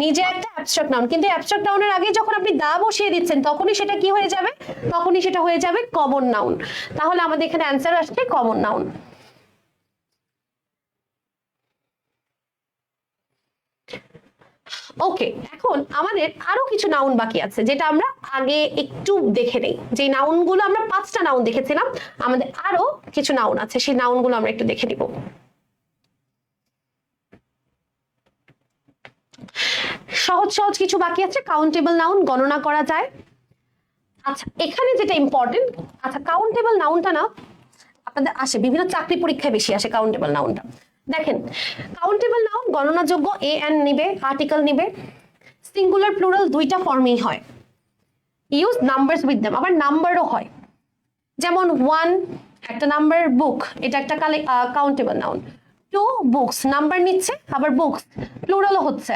নিজে একটা অ্যাবস্ট্রাক্ট নাউন, কিন্তু অ্যাবস্ট্রাক্ট নাউনের আগে যখন আপনি দা বসিয়ে দিচ্ছেন তখনই সেটা কি হয়ে যাবে, তখনই সেটা হয়ে যাবে কমন নাউন। তাহলে আমাদের এখানে অ্যান্সার আসছে কমন নাউন। ওকে, এখন আমাদের আরো কিছু নাউন বাকি আছে যেটা আমরা আগে একটু দেখে নেই। যে নাউনগুলো আমরা 5টা নাউন দেখেছিলাম, আমাদের আরো কিছু নাউন আছে, সেই নাউনগুলো আমরা একটু দেখে নিব। সহজ সহজ কিছু বাকি আছে। কাউন্টেবল নাউন, গণনা করা যায়। আচ্ছা, এখানে যেটা ইম্পর্টেন্ট, আচ্ছা কাউন্টেবল নাউনটা না আপনাদের আসে বিভিন্ন চাকরি পরীক্ষায় বেশি আসে কাউন্টেবল নাউনটা। দেখেন কাউন্টেবল নাউন গণনাযোগ্য, এ এন নিবে, আর্টিকেল নিবে, সিঙ্গুলার প্লুরাল দুইটা ফর্মেই হয়, ইউজ নাম্বারস উইথ দেম, আবার নাম্বারও হয়। যেমন 1 একটা নাম্বার, বুক এটা একটা কাউন্টেবল নাউন, 2 বুকস নাম্বার নিচ্ছে, আবার বুকস প্লুরালও হচ্ছে,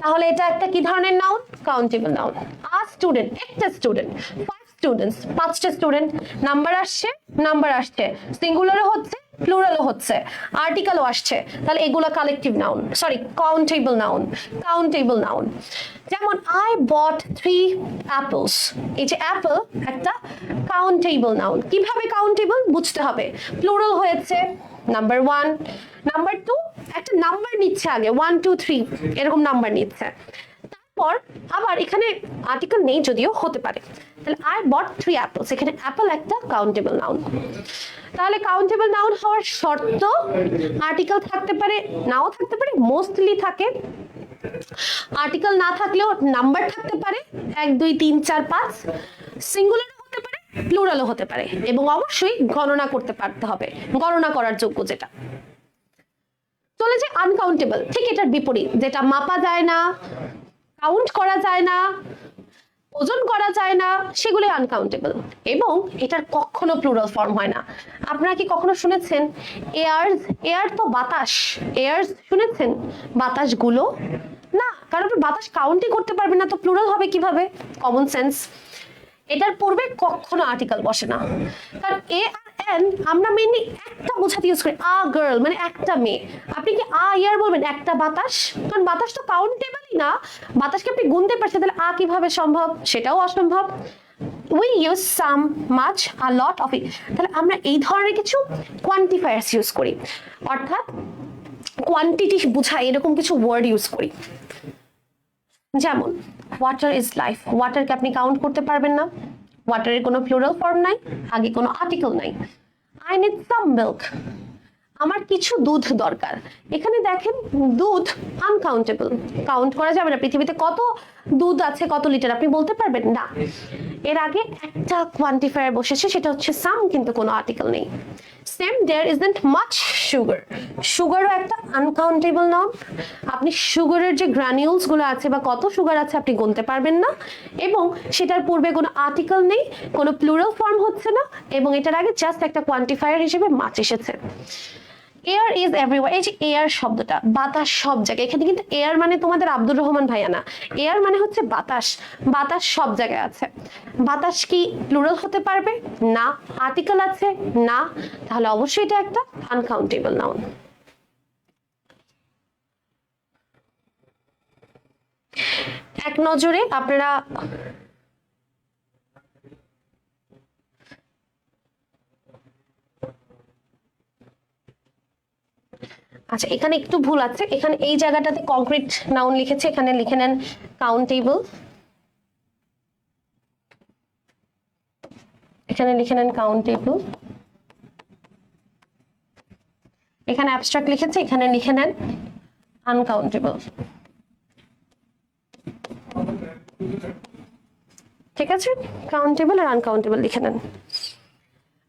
তাহলে এটা একটা কি ধরনের নাউন, কাউন্টেবল নাউন। আ স্টুডেন্ট একটা স্টুডেন্ট, 5 স্টুডেন্টস 5টা স্টুডেন্ট, নাম্বার আসছে, সিঙ্গুলারও হচ্ছে প্লুরালও হচ্ছে, আর্টিকেলও আসছে, তাহলে এগুলো collective noun, sorry countable noun. যেমন আই বট 3 অ্যাপলস, এই যে অ্যাপল একটা কাউন্টেবল নাউন। কিভাবে কাউন্টেবল বুঝতে হবে, প্লুরাল হয়েছে, নাম্বার 1, নাম্বার 2 একটা নাম্বার নিচ্ছে আগে 1 2 3 এরকম নাম্বার নিচ্ছে, তারপর আবার এখানে আর্টিকেল নেই যদিও হতে পারে, তাহলে আই বট 3 অ্যাপলস, এখানে অ্যাপল একটা কাউন্টেবল নাউন। তাহলে কাউন্টেবল নাউন হওয়ার শর্ত আর্টিকেল থাকতে পারে নাও থাকতে পারে, মোস্টলি থাকে। আর্টিকেল না থাকলেও নাম্বার থাকতে পারে 1 2 3 4 5, সিঙ্গুলার হতে পারে প্লুরালও হতে পারে, এবং অবশ্যই গণনা করতে পারতে হবে, গণনা করার যোগ্য যেটা। চলে যায় আনকাউন্টেবল, ঠিক এটার বিপরীত, যেটা মাপা যায় না, কাউন্ট করা যায় না, ওজন করা যায় না, সেগুলো আনকাউন্টেবল, এবং এটার কখনো প্লুরাল ফর্ম হয় না। আপনারা কি কখনো শুনেছেন এয়ার্স? এয়ার তো বাতাস, এয়ার্স শুনেছেন? বাতাসগুলো না, কারণ আপনি বাতাস কাউন্টই করতে পারবেন না, তো প্লুরাল হবে কিভাবে? Common sense. এটার পূর্বে কখনো আর্টিকেল বসে না, কারণ এ আর এন আমরা মেইনলি একটা বোঝাতে ইউজ করি, আ গার্ল মানে একটা মেয়ে। আপনি কি আ ইয়ার বলবেন একটা বাতাস? কারণ বাতাস তো কাউন্টেবলই না, বাতাসকে আপনি গুনতে পারছেন, তাহলে আ কিভাবে সম্ভব? সেটাও অসম্ভব। We use some, much, a lot of it, তাহলে আমরা এই ধরনের কিছু কোয়ান্টিফায়ার্স ইউজ করি, অর্থাৎ কোয়ান্টিটি বোঝায় এরকম কিছু ওয়ার্ড ইউজ করি। যেমন ওয়াটার ইজ লাইফ, ওয়াটারকে আপনি কাউন্ট করতে পারবেন না, ওয়াটারের কোনো প্লুরাল ফর্ম নাই, আগে কোনো আর্টিকেল নাই। আই নিড সাম মিল্ক, আমার কিছু দুধ দরকার। এখানে দেখেন দুধ আনকাউন্টেবল, কাউন্ট করা যাবে না। পৃথিবীতে কত দুধ আছে, কত লিটার আপনি বলতে পারবেন না। এর আগে একটা কোয়ান্টিফায়ার বসেছে, সেটা হচ্ছে সাম, কিন্তু কোনো আর্টিকেল নেই। Same there isn't much sugar, সুগারও একটা আনকাউন্টেবল নাউন। আপনি সুগারের যে গ্রানিউলস গুলো আছে বা কত সুগার আছে আপনি গুনতে পারবেন না, এবং সেটার পূর্বে কোনো আর্টিকেল নেই, কোনো প্লুরাল ফর্ম হচ্ছে না, এবং এটার আগে জাস্ট একটা কোয়ান্টিফায়ার হিসেবে মাছ এসেছে। এয়ার ইজ এভরিওয়্যার, এই যে এয়ার শব্দটা, বাতাস সব জায়গায়, এখানে কিন্তু এয়ার মানে তোমাদের আব্দুর রহমান ভাইয়া না, এয়ার মানে হচ্ছে বাতাস, বাতাস সব জায়গায় আছে। বাতাস কি প্লুরাল হতে পারবে না? আর্টিকেল আছে না, তাহলে অবশ্যই এটা একটা আনকাউন্টেবল নাউন। এক নজরে আপনারা আচ্ছা, এখানে একটু ভুল আছে, এখানে এই জায়গাটাতে কংক্রিট নাউন লিখেছে, এখানে লিখে নেন কাউন্টেবল, এখানে লিখে নেন কাউন্টেবল। এখানে অ্যাবস্ট্রাক্ট লিখেছে, এখানে লিখে নেন আনকাউন্টেবল। ঠিক আছে, কাউন্টেবল আর আনকাউন্টেবল লিখে নেন।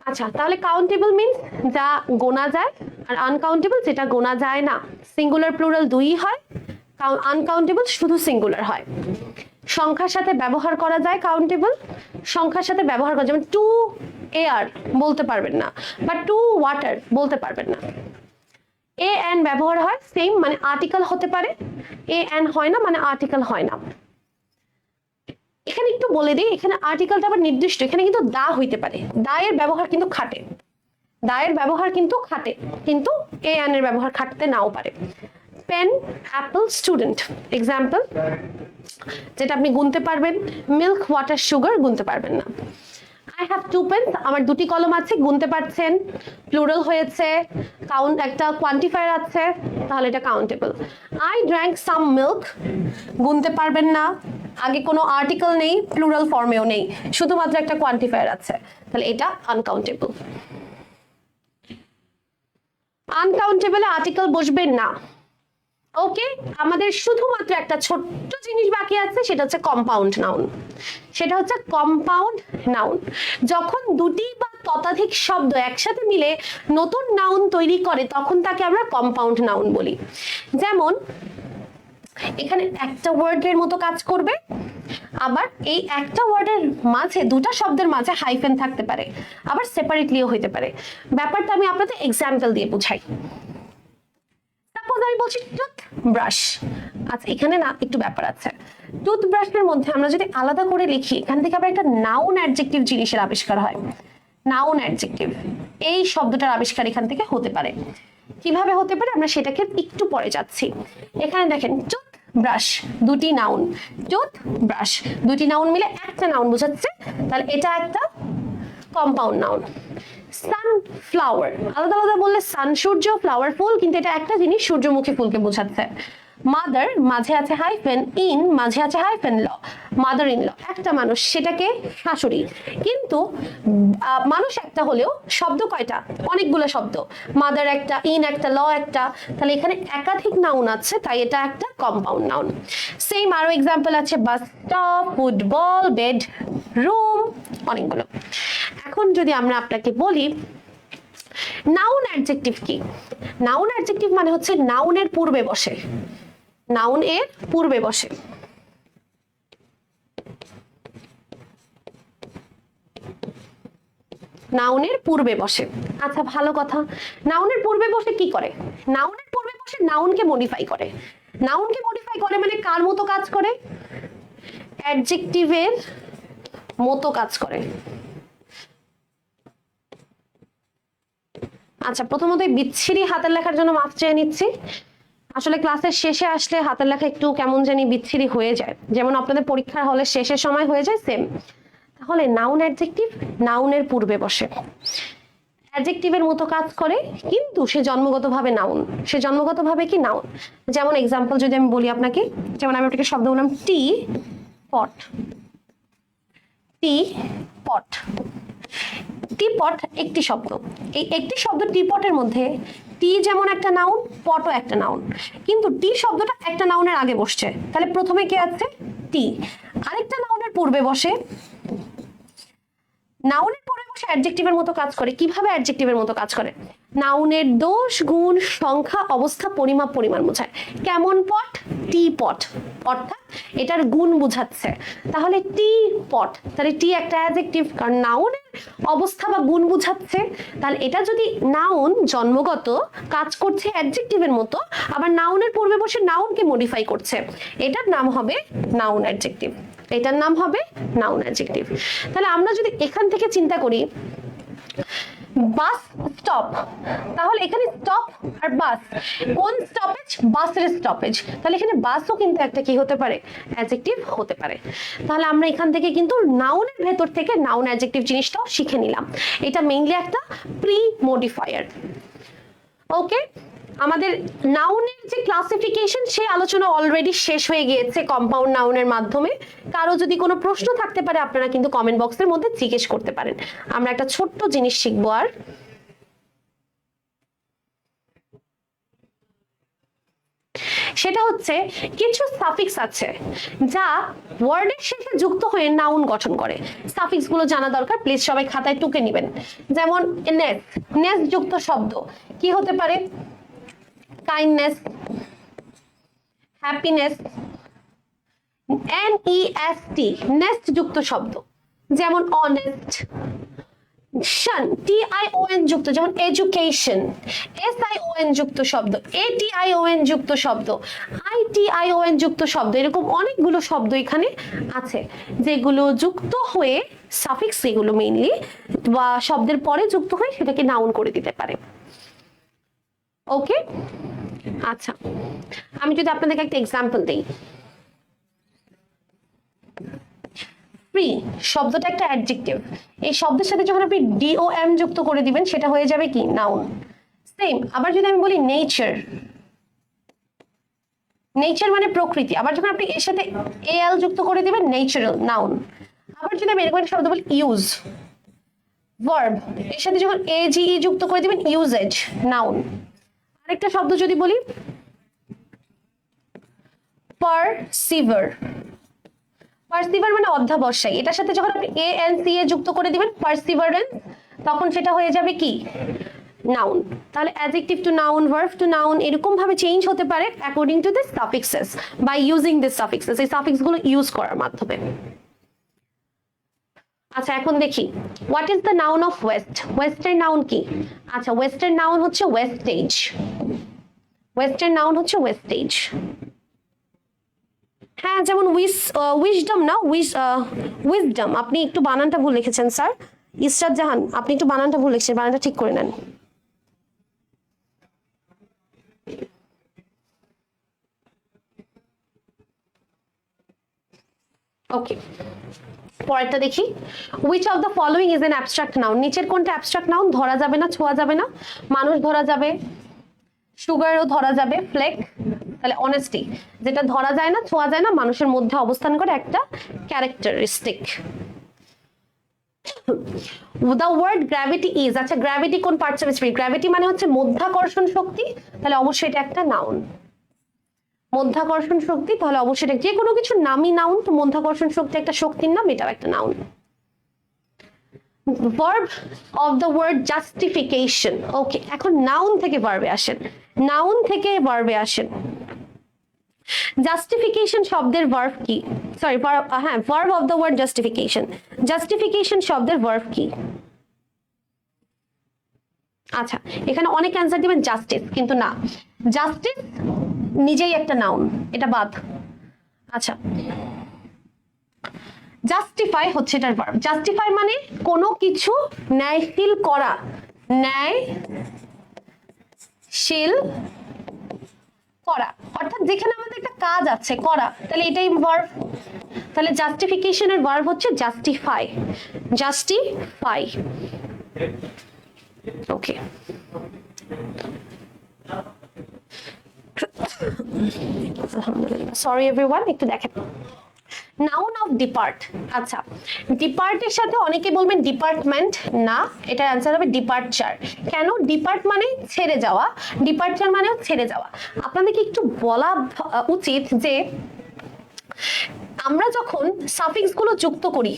আচ্ছা, তাহলে কাউন্টেবল মিন্স যা গোনা যায়, আর আনকাউন্টেবল যেটা গোনা যায় না। সিঙ্গুলার প্লুরাল দুই হয়, আনকাউন্টেবল শুধু সিঙ্গুলার হয়। সংখ্যার সাথে ব্যবহার করা যায় কাউন্টেবল, সংখ্যার সাথে ব্যবহার করা, যেমন টু এয়ার বলতে পারবেন না, বা টু ওয়াটার বলতে পারবেন না। এ এন ব্যবহার হয় সেম, মানে আর্টিকেল হতে পারে, এ এন হয় না মানে আর্টিকেল হয় না। এখানে একটু বলে দিই, এখানে আর্টিকেলটা আবার নির্দিষ্ট, এখানে কিন্তু দা হইতে পারে, দা এর ব্যবহার কিন্তু খাটে, দা এর ব্যবহার কিন্তু খাটে, কিন্তু এ এন এর ব্যবহার খাটতে নাও পারে। পেন, অ্যাপল, স্টুডেন্ট এক্সাম্পল, যেটা আপনি গুনতে পারবেন। মিল্ক, ওয়াটার, সুগার গুনতে পারবেন না। আই হ্যাভ টু পেন্স, আমার দুটি কলম আছে, গুনতে পারছেন, প্লুরাল হয়েছে, কাউন্ট একটা কোয়ান্টিফায়ার আছে, তাহলে এটা countable. I drank some milk, গুনতে পারবেন না, আগে কোনো আর্টিকেল নেই, প্লুরাল ফর্মেও নেই, শুধুমাত্র একটা কোয়ান্টিফায়ার আছে, তাহলে এটা আনকাউন্টেবল। আনকাউন্টেবলে আর্টিকেল বসবে না। ওকে, আমাদের শুধুমাত্র একটা ছোট্ট জিনিস বাকি আছে, সেটা হচ্ছে কম্পাউন্ড নাউন। সেটা হচ্ছে কম্পাউন্ড নাউন, যখন দুটি বা ততোধিক শব্দ একসাথে মিলে নতুন নাউন তৈরি করে, তখন তাকে আমরা কম্পাউন্ড নাউন বলি। যেমন এখানে একটা ওয়ার্ডের মতো কাজ করবে, আবার এই একটা ওয়ার্ডের মাঝে দুটা শব্দের মাঝে হাইফেন থাকতে পারে, আবার সেপারেটলিও হইতে পারে। ব্যাপারটা আমি আপনাদের এক্সাম্পল দিয়ে বুঝাই। সাপোজ আমি বলছি টুথব্রাশ, আচ্ছা এখানে না একটু ব্যাপার আছে, টুথব্রাশের মধ্যে আমরা যদি আলাদা করে লিখি, এখান থেকে আবার একটা নাউন অ্যাডজেক্টিভ জিনিসের আবিষ্কার হয়। নাউন অ্যাডজেক্টিভ, এই শব্দটার আবিষ্কার এখান থেকে হতে পারে। কিভাবে হতে পারে আমরা সেটাকে একটু পরে যাচ্ছি। এখানে দেখেন টুথব্রাশ, দুটি নাউন, টুথব্রাশ দুটি নাউন মিলে একটা নাউন বোঝাচ্ছে, তাহলে এটা একটা কম্পাউন্ড নাউন। সানফ্লাওয়ার, আলাদা আলাদা বললে সান সূর্য, ফ্লাওয়ার ফুল, কিন্তু এটা একটা জিনিস সূর্যমুখী ফুলকে বোঝাচ্ছে। মাদার মাঝে আছে হাইফেন, ইন মাঝে আছে hyphen, law mother in law, একটা মানুষ সেটাকে শাশুড়ি, কিন্তু মানুষ একটা হলেও শব্দ কয়টা, অনেকগুলো শব্দ, মাদার একটা, ইন একটা, ল একটা, তাহলে এখানে একাধিক নাউন আছে, তাই এটা একটা কম্পাউন্ড নাউন। সেম আরো এক্সাম্পল আছে, bus stop, football, bed room, অনেকগুলো। এখন যদি আমরা আপনাকে বলি নাউন অ্যাডজেক্টিভ কি, নাউন অ্যাডজেক্টিভ মানে হচ্ছে নাউনের পূর্বে বসে, নাউন এর পূর্বে বসে। নাউনের পূর্বে বসে, আচ্ছা ভালো কথা, নাউনের পূর্বে বসে কি করে, নাউনের পূর্বে বসে নাউনকে মডিফাই করে। নাউনকে মডিফাই করে মানে কার মতো কাজ করে, অ্যাডজেক্টিভের মতো কাজ করে। আচ্ছা প্রথমত বিচ্ছিরি হাতের লেখার জন্য মাফ চেয়ে নিচ্ছি, আসলে ক্লাসের শেষে আসলে হাতের লেখা একটু কেমন জানি বিচ্ছিরি হয়ে যায়, যেমন আপনাদের পরীক্ষার হলে শেষের সময় হয়ে যায় সেম। তাহলে নাউন অ্যাডজেক্টিভ নাউনের পূর্বে বসে, অ্যাডজেক্টিভের মতো কাজ করে, কিন্তু সে জন্মগতভাবে নাউন, সে জন্মগতভাবে কি নাউন। যেমন এক্সাম্পল যদি আমি বলি আপনাকে, যেমন আমি আপনাকে শব্দ বললাম টি পট, টি পট, টিপট একটি শব্দ, এই একটি শব্দ টিপটের মধ্যে টি যেমন একটা নাউন, পটও একটা নাউন, কিন্তু টি শব্দটা একটা নাউনের আগে বসছে, তাহলে প্রথমে কে আছে, টি, আরেকটা নাউনের পূর্বে বসে, নাউনের পরে বসে অ্যাডজেক্টিভের মতো কাজ করে। কিভাবে অ্যাডজেক্টিভের মতো কাজ করে, নাউনের দোষ গুণ সংখ্যা অবস্থা পরিমাপ পরিমাণ বোঝায়। কেমন পট, টি পট, অর্থাৎ এটার গুণ বুঝাচ্ছে। তাহলে টি পট, তাহলে টি একটা অ্যাডজেক্টিভ, কারণ নাউনের অবস্থা বা গুণ বুঝাচ্ছে। তাহলে এটা যদি নাউন জন্মগত কাজ করছে অ্যাডজেক্টিভের মতো, আবার নাউনের পূর্বে বসে নাউনকে মডিফাই করছে, এটার নাম হবে নাউন অ্যাডজেক্টিভ, এটার নাম হবে নাউন অ্যাডজেক্টিভ। তাহলে আমরা যদি এখান থেকে চিন্তা করি বাস স্টপ, তাহলে এখানে স্টপ আর বাস, কোন স্টপেজ, বাসের স্টপেজ, তাহলে এখানে বাসও কিন্তু একটা কি হতে পারে, অ্যাডজেক্টিভ হতে পারে। তাহলে আমরা এখান থেকে কিন্তু নাউনের ভেতর থেকে নাউন অ্যাডজেক্টিভ জিনিসটাও শিখে নিলাম, এটা মেইনলি একটা প্রি মডিফায়ার। ওকে, আমাদের নাউনের যে ক্লাসিফিকেশন সেই আলোচনা অলরেডি শেষ হয়ে গিয়েছে কম্পাউন্ড নাউনের মাধ্যমে। কারো যদি কোনো প্রশ্ন থাকতে পারে আপনারা কিন্তু কমেন্ট বক্সের মধ্যে জিজ্ঞেস করতে পারেন। আমরা একটা ছোট্ট জিনিস শিখবো, আর সেটা হচ্ছে কিছু সাফিক্স আছে যা ওয়ার্ডের শেষে যুক্ত হয়ে নাউন গঠন করে। সাফিক্স গুলো জানা দরকার, প্লিজ সবাই খাতায় টুকে নেবেন। যেমন নেস, নেস যুক্ত শব্দ কি হতে পারে, কাইন্ডনেস, হ্যাপিনেস, NEST নেস্ট যুক্ত শব্দ, যেমন অনেস্ট, শন TION যুক্ত, যেমন এডুকেশন, SION যুক্ত শব্দ, ATION যুক্ত শব্দ, ITION যুক্ত শব্দ, এরকম অনেকগুলো শব্দ এখানে আছে যেগুলো যুক্ত হয়ে সাফিক্স, এগুলো মেইনলি বা শব্দের পরে যুক্ত হয়ে সেটাকে নাউন করে দিতে পারে। ওকে, আচ্ছা আমি যদি আপনাদেরকে একটা এক্সাম্পল দিই, ফ্রি শব্দটা একটা অ্যাডজেক্টিভ, এই শব্দের সাথে যখন আপনি DOM যুক্ত করে দিবেন সেটা হয়ে যাবে কি, নাউন। সেম আবার যদি আমি বলি নেচার, নেচার মানে প্রকৃতি, আবার যখন আপনি এর সাথে AL যুক্ত করে দিবেন ন্যাচারাল, নাউন। আবার যদি আমি এরকম একটা শব্দ বলি ইউজ, ভার্ব, এর সাথে যখন AGE যুক্ত করে দিবেন ইউজেজ, নাউন। আরেকটা শব্দ যদি বলি পারসিভার, পারসিভার মানে অধ্যাবসায়, এটার সাথে যখন আপনি ANCA যুক্ত করে দিবেন পারসিভারেন্স, তখন সেটা হয়ে যাবে কি, নাউন। তাহলে adjective to noun, verb to noun এরকম ভাবে চেঞ্জ হতে পারে according to this suffixes, by using this suffixes, এই সাফিক্স গুলো ইউজ করার মাধ্যমে। আচ্ছা এখন দেখি what is the noun of waste, ওয়েস্টের নাউন কি। আচ্ছা ওয়েস্টের নাউন হচ্ছে ওয়েস্টেজ, ওয়েস্টের নাউন হচ্ছে ওয়েস্টেজ। হ্যাঁ যেমন উইজডম না, উইজডম, আপনি একটু বানানটা ভুল লিখেছেন স্যার, ইসরাত জাহান আপনি একটু বানানটা ভুল লিখেছেন, বানানটা ঠিক করে নেন। ওকে পরেরটা দেখি, which of the following is an abstract noun? নিচের কোনটা abstract noun? ধরা যাবে না, ছোঁয়া যাবে না। মানুষ ধরা যাবে, সুগারও ধরা যাবে, ফ্লেক, তাহলে অনেস্টি, যেটা ধরা যায় না, ছোঁয়া যায় না, মানুষের মধ্যে অবস্থান করে একটা characteristic. The word gravity is, আচ্ছা গ্র্যাভিটি কোন পার্টস অফ স্পিরিট? গ্র্যাভিটি মানে হচ্ছে মধ্যাকর্ষণ শক্তি, তাহলে অবশ্যই এটা একটা নাউন। মধ্যাকর্ষণ শক্তি, তাহলে অবশ্যই এটা যে কোনো কিছু নামই নাউন, তো মধ্যাকর্ষণ শক্তি একটা শক্তির নাম, এটাও একটা noun. verb of the word justification, ওকে এখন নাউন থেকে ভার্বে আসেন, নাউন থেকে ভার্বে আসেন। জাস্টিফিকেশন শব্দের ভার্ব কি? সরি, হ্যাঁ, verb of the word justification, justification শব্দের ভার্ব কি? আচ্ছা এখানে অনেক অ্যান্সার দিবেন জাস্টিস, কিন্তু না, জাস্টিস নিজেই একটা নাউন, এটা বাদ। আচ্ছা জাস্টিফাই হচ্ছে এটার ভার্ব। জাস্টিফাই মানে কোনো কিছু ন্যায়শীল করা, ন্যায়শীল করা, অর্থাৎ যেখানে আমাদের একটা কাজ আছে করা, তাহলে এটাই ভার্ব। তাহলে জাস্টিফিকেশনের ভার্ব হচ্ছে জাস্টিফাই, জাস্টিফাই। ওকে আলহামদুলিল্লাহ, সরি এভরিওয়ান, একটু দেখেন নাউন অফ ডিপার্ট। আচ্ছা ডিপার্টের সাথে অনেকে বলবেন ডিপার্টমেন্ট, না, এটার অ্যান্সার হবে ডিপার্চার। কেন? ডিপার্ট মানে ছেড়ে যাওয়া, ডিপার্চার মানে ছেড়ে যাওয়া। আপনাদেরকে একটু বলা উচিত যে আমরা যখন সাফিক্স গুলো যুক্ত করি,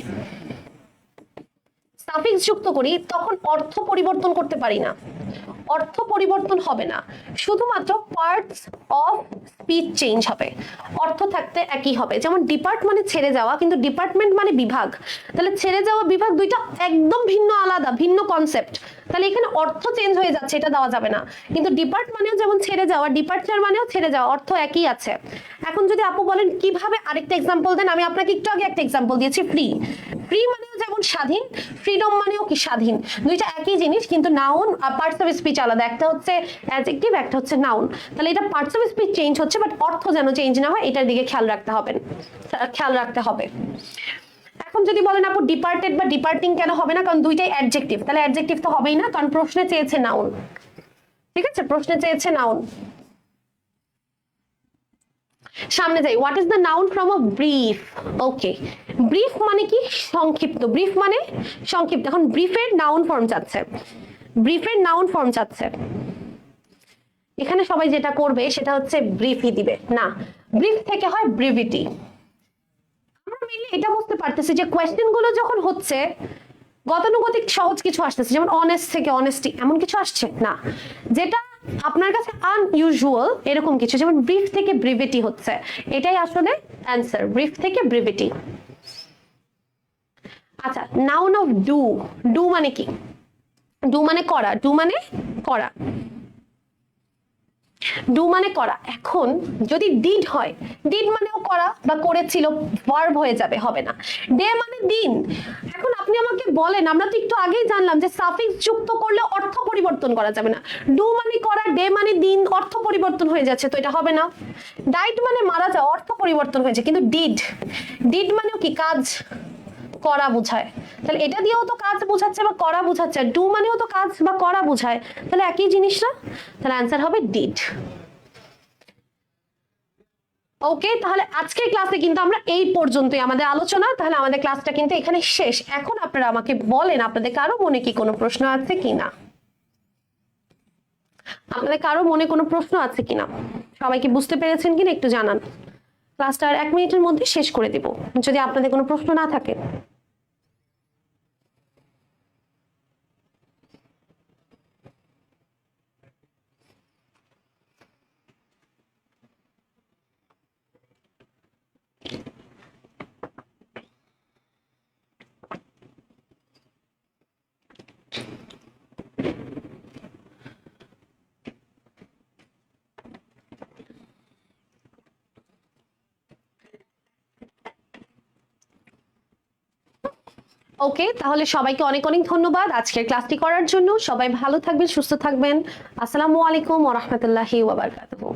সাফিক্স যুক্ত করি, তখন অর্থ পরিবর্তন করতে পারি না, অর্থ পরিবর্তন হবে না, শুধুমাত্র পার্টস অফ স্পিচ চেঞ্জ হবে, অর্থ থাকতে একই হবে। যেমন ডিপার্ট মানে ছেড়ে যাওয়া, কিন্তু ডিপার্টমেন্ট মানে বিভাগ, তাহলে ছেড়ে যাওয়া বিভাগ দুইটা একদম ভিন্ন, আলাদা, ভিন্ন কনসেপ্ট, তাহলে এখানে অর্থ চেঞ্জ হয়ে যাচ্ছে, এটা দেওয়া যাবে না। কিন্তু ডিপার্ট মানেও যেমন ছেড়ে যাওয়া, ডিপার্চার মানেও ছেড়ে যাওয়া, অর্থ একই আছে। এখন যদি আপু বলেন কিভাবে, আরেকটা এক্সাম্পল দেন, আমি আপনাকে একটু আগে একটা এক্সাম্পল দিয়েছি, ফ্রি, ফ্রি মানেও যেমন স্বাধীন, ফ্রিডম মানেও কি স্বাধীন, দুইটা একই জিনিস, কিন্তু নাউন পার্টস অফ স্পিচ আলাদা, একটা হচ্ছে অ্যাডজেক্টিভ, একটা হচ্ছে নাউন, তাহলে এটা পার্টস অফ স্পিচ চেঞ্জ হচ্ছে, বাট অর্থ যেন চেঞ্জ না হয়, এটার দিকে খেয়াল রাখতে হবে, খেয়াল রাখতে হবে। এখন যদি বলেন আপু ডিপার্টেড বা ডিপার্টিং কেন হবে না? কারণ দুইটাই অ্যাডজেক্টিভ, তাহলে অ্যাডজেক্টিভ তো হবেই না, কারণ প্রশ্নে চেয়েছে নাউন, ঠিক আছে, প্রশ্নে চেয়েছে নাউন। সামনে যাই, what is the noun from a brief? Okay, brief মানে কি? সংক্ষিপ্ত, ব্রিফ মানে সংক্ষিপ্ত। এখন ব্রিফের নাউন ফর্ম চাচ্ছে, ব্রিফের নাউন ফর্ম চাচ্ছে, এখানে সবাই যেটা করবে সেটা হচ্ছে ব্রিফই দিবে না, ব্রিফ থেকে হয় ব্রিভিটি। আমরা মেইনলি এটা বুঝতে পারতেছি যে কোয়েশ্চেন গুলো যখন হচ্ছে গতানুগতিক সহজ কিছু আসতেছে, যেমন অনেস্ট থেকে অনেস্টি, এমন কিছু আসছে না, যেটা আপনার কাছে আনইউজুয়াল এরকম কিছু, যেমন ব্রিফ থেকে ব্রিভিটি হচ্ছে, এটাই আসলে অ্যান্সার, ব্রিফ থেকে ব্রিভিটি। আচ্ছা নাউন অফ ডু, ডু মানে কি? ডু মানে করা, ডু মানে করা, ডু মানে করা। এখন যদি ডিড হয়, ডিড মানেও করা বা করেছিল, ভার্ব হয়ে যাবে, হবে না। ডে মানে দিন। এখন আপনি আমাকে বলেন, আমরা তো একটু আগেই জানলাম যে সাফিক্স যুক্ত করলে অর্থ পরিবর্তন করা যাবে না, ডু মানে করা, ডে মানে দিন, অর্থ পরিবর্তন হয়ে যাচ্ছে, তো এটা হবে না। ডাইড মানে মারা যাওয়া, অর্থ পরিবর্তন হয়েছে, কিন্তু ডিড, ডিড মানেও কি? কাজ করা বোঝায়, তাহলে এটা দিয়েও তো কাজ বোঝাচ্ছে বা করা বোঝাচ্ছে, ডু মানেও তো কাজ বা করা বোঝায়, তাহলে একই জিনিস না, তাহলে অ্যান্সার হবে ডিড। ওকে, তাহলে আজকের ক্লাসে কিন্তু আমরা এই পর্যন্তই আমাদের আলোচনা, তাহলে আমাদের ক্লাসটা কিন্তু এখানে শেষ। এখন আপনারা আমাকে বলেন আপনাদের কারো মনে কি কোনো প্রশ্ন আছে কিনা, আপনাদের কারো মনে কোনো প্রশ্ন আছে কিনা, সবাই কি বুঝতে পেরেছেন কিনা একটু জানান। ক্লাসটা আর 1 মিনিটের মধ্যে শেষ করে দিব যদি আপনাদের কোনো প্রশ্ন না থাকে। ওকে, তাহলে সবাইকে অনেক অনেক ধন্যবাদ আজকের ক্লাসটি করার জন্য। সবাই ভালো থাকবেন, সুস্থ থাকবেন। আসসালামু আলাইকুম ওয়া রাহমাতুল্লাহি ওয়া বারাকাতুহু।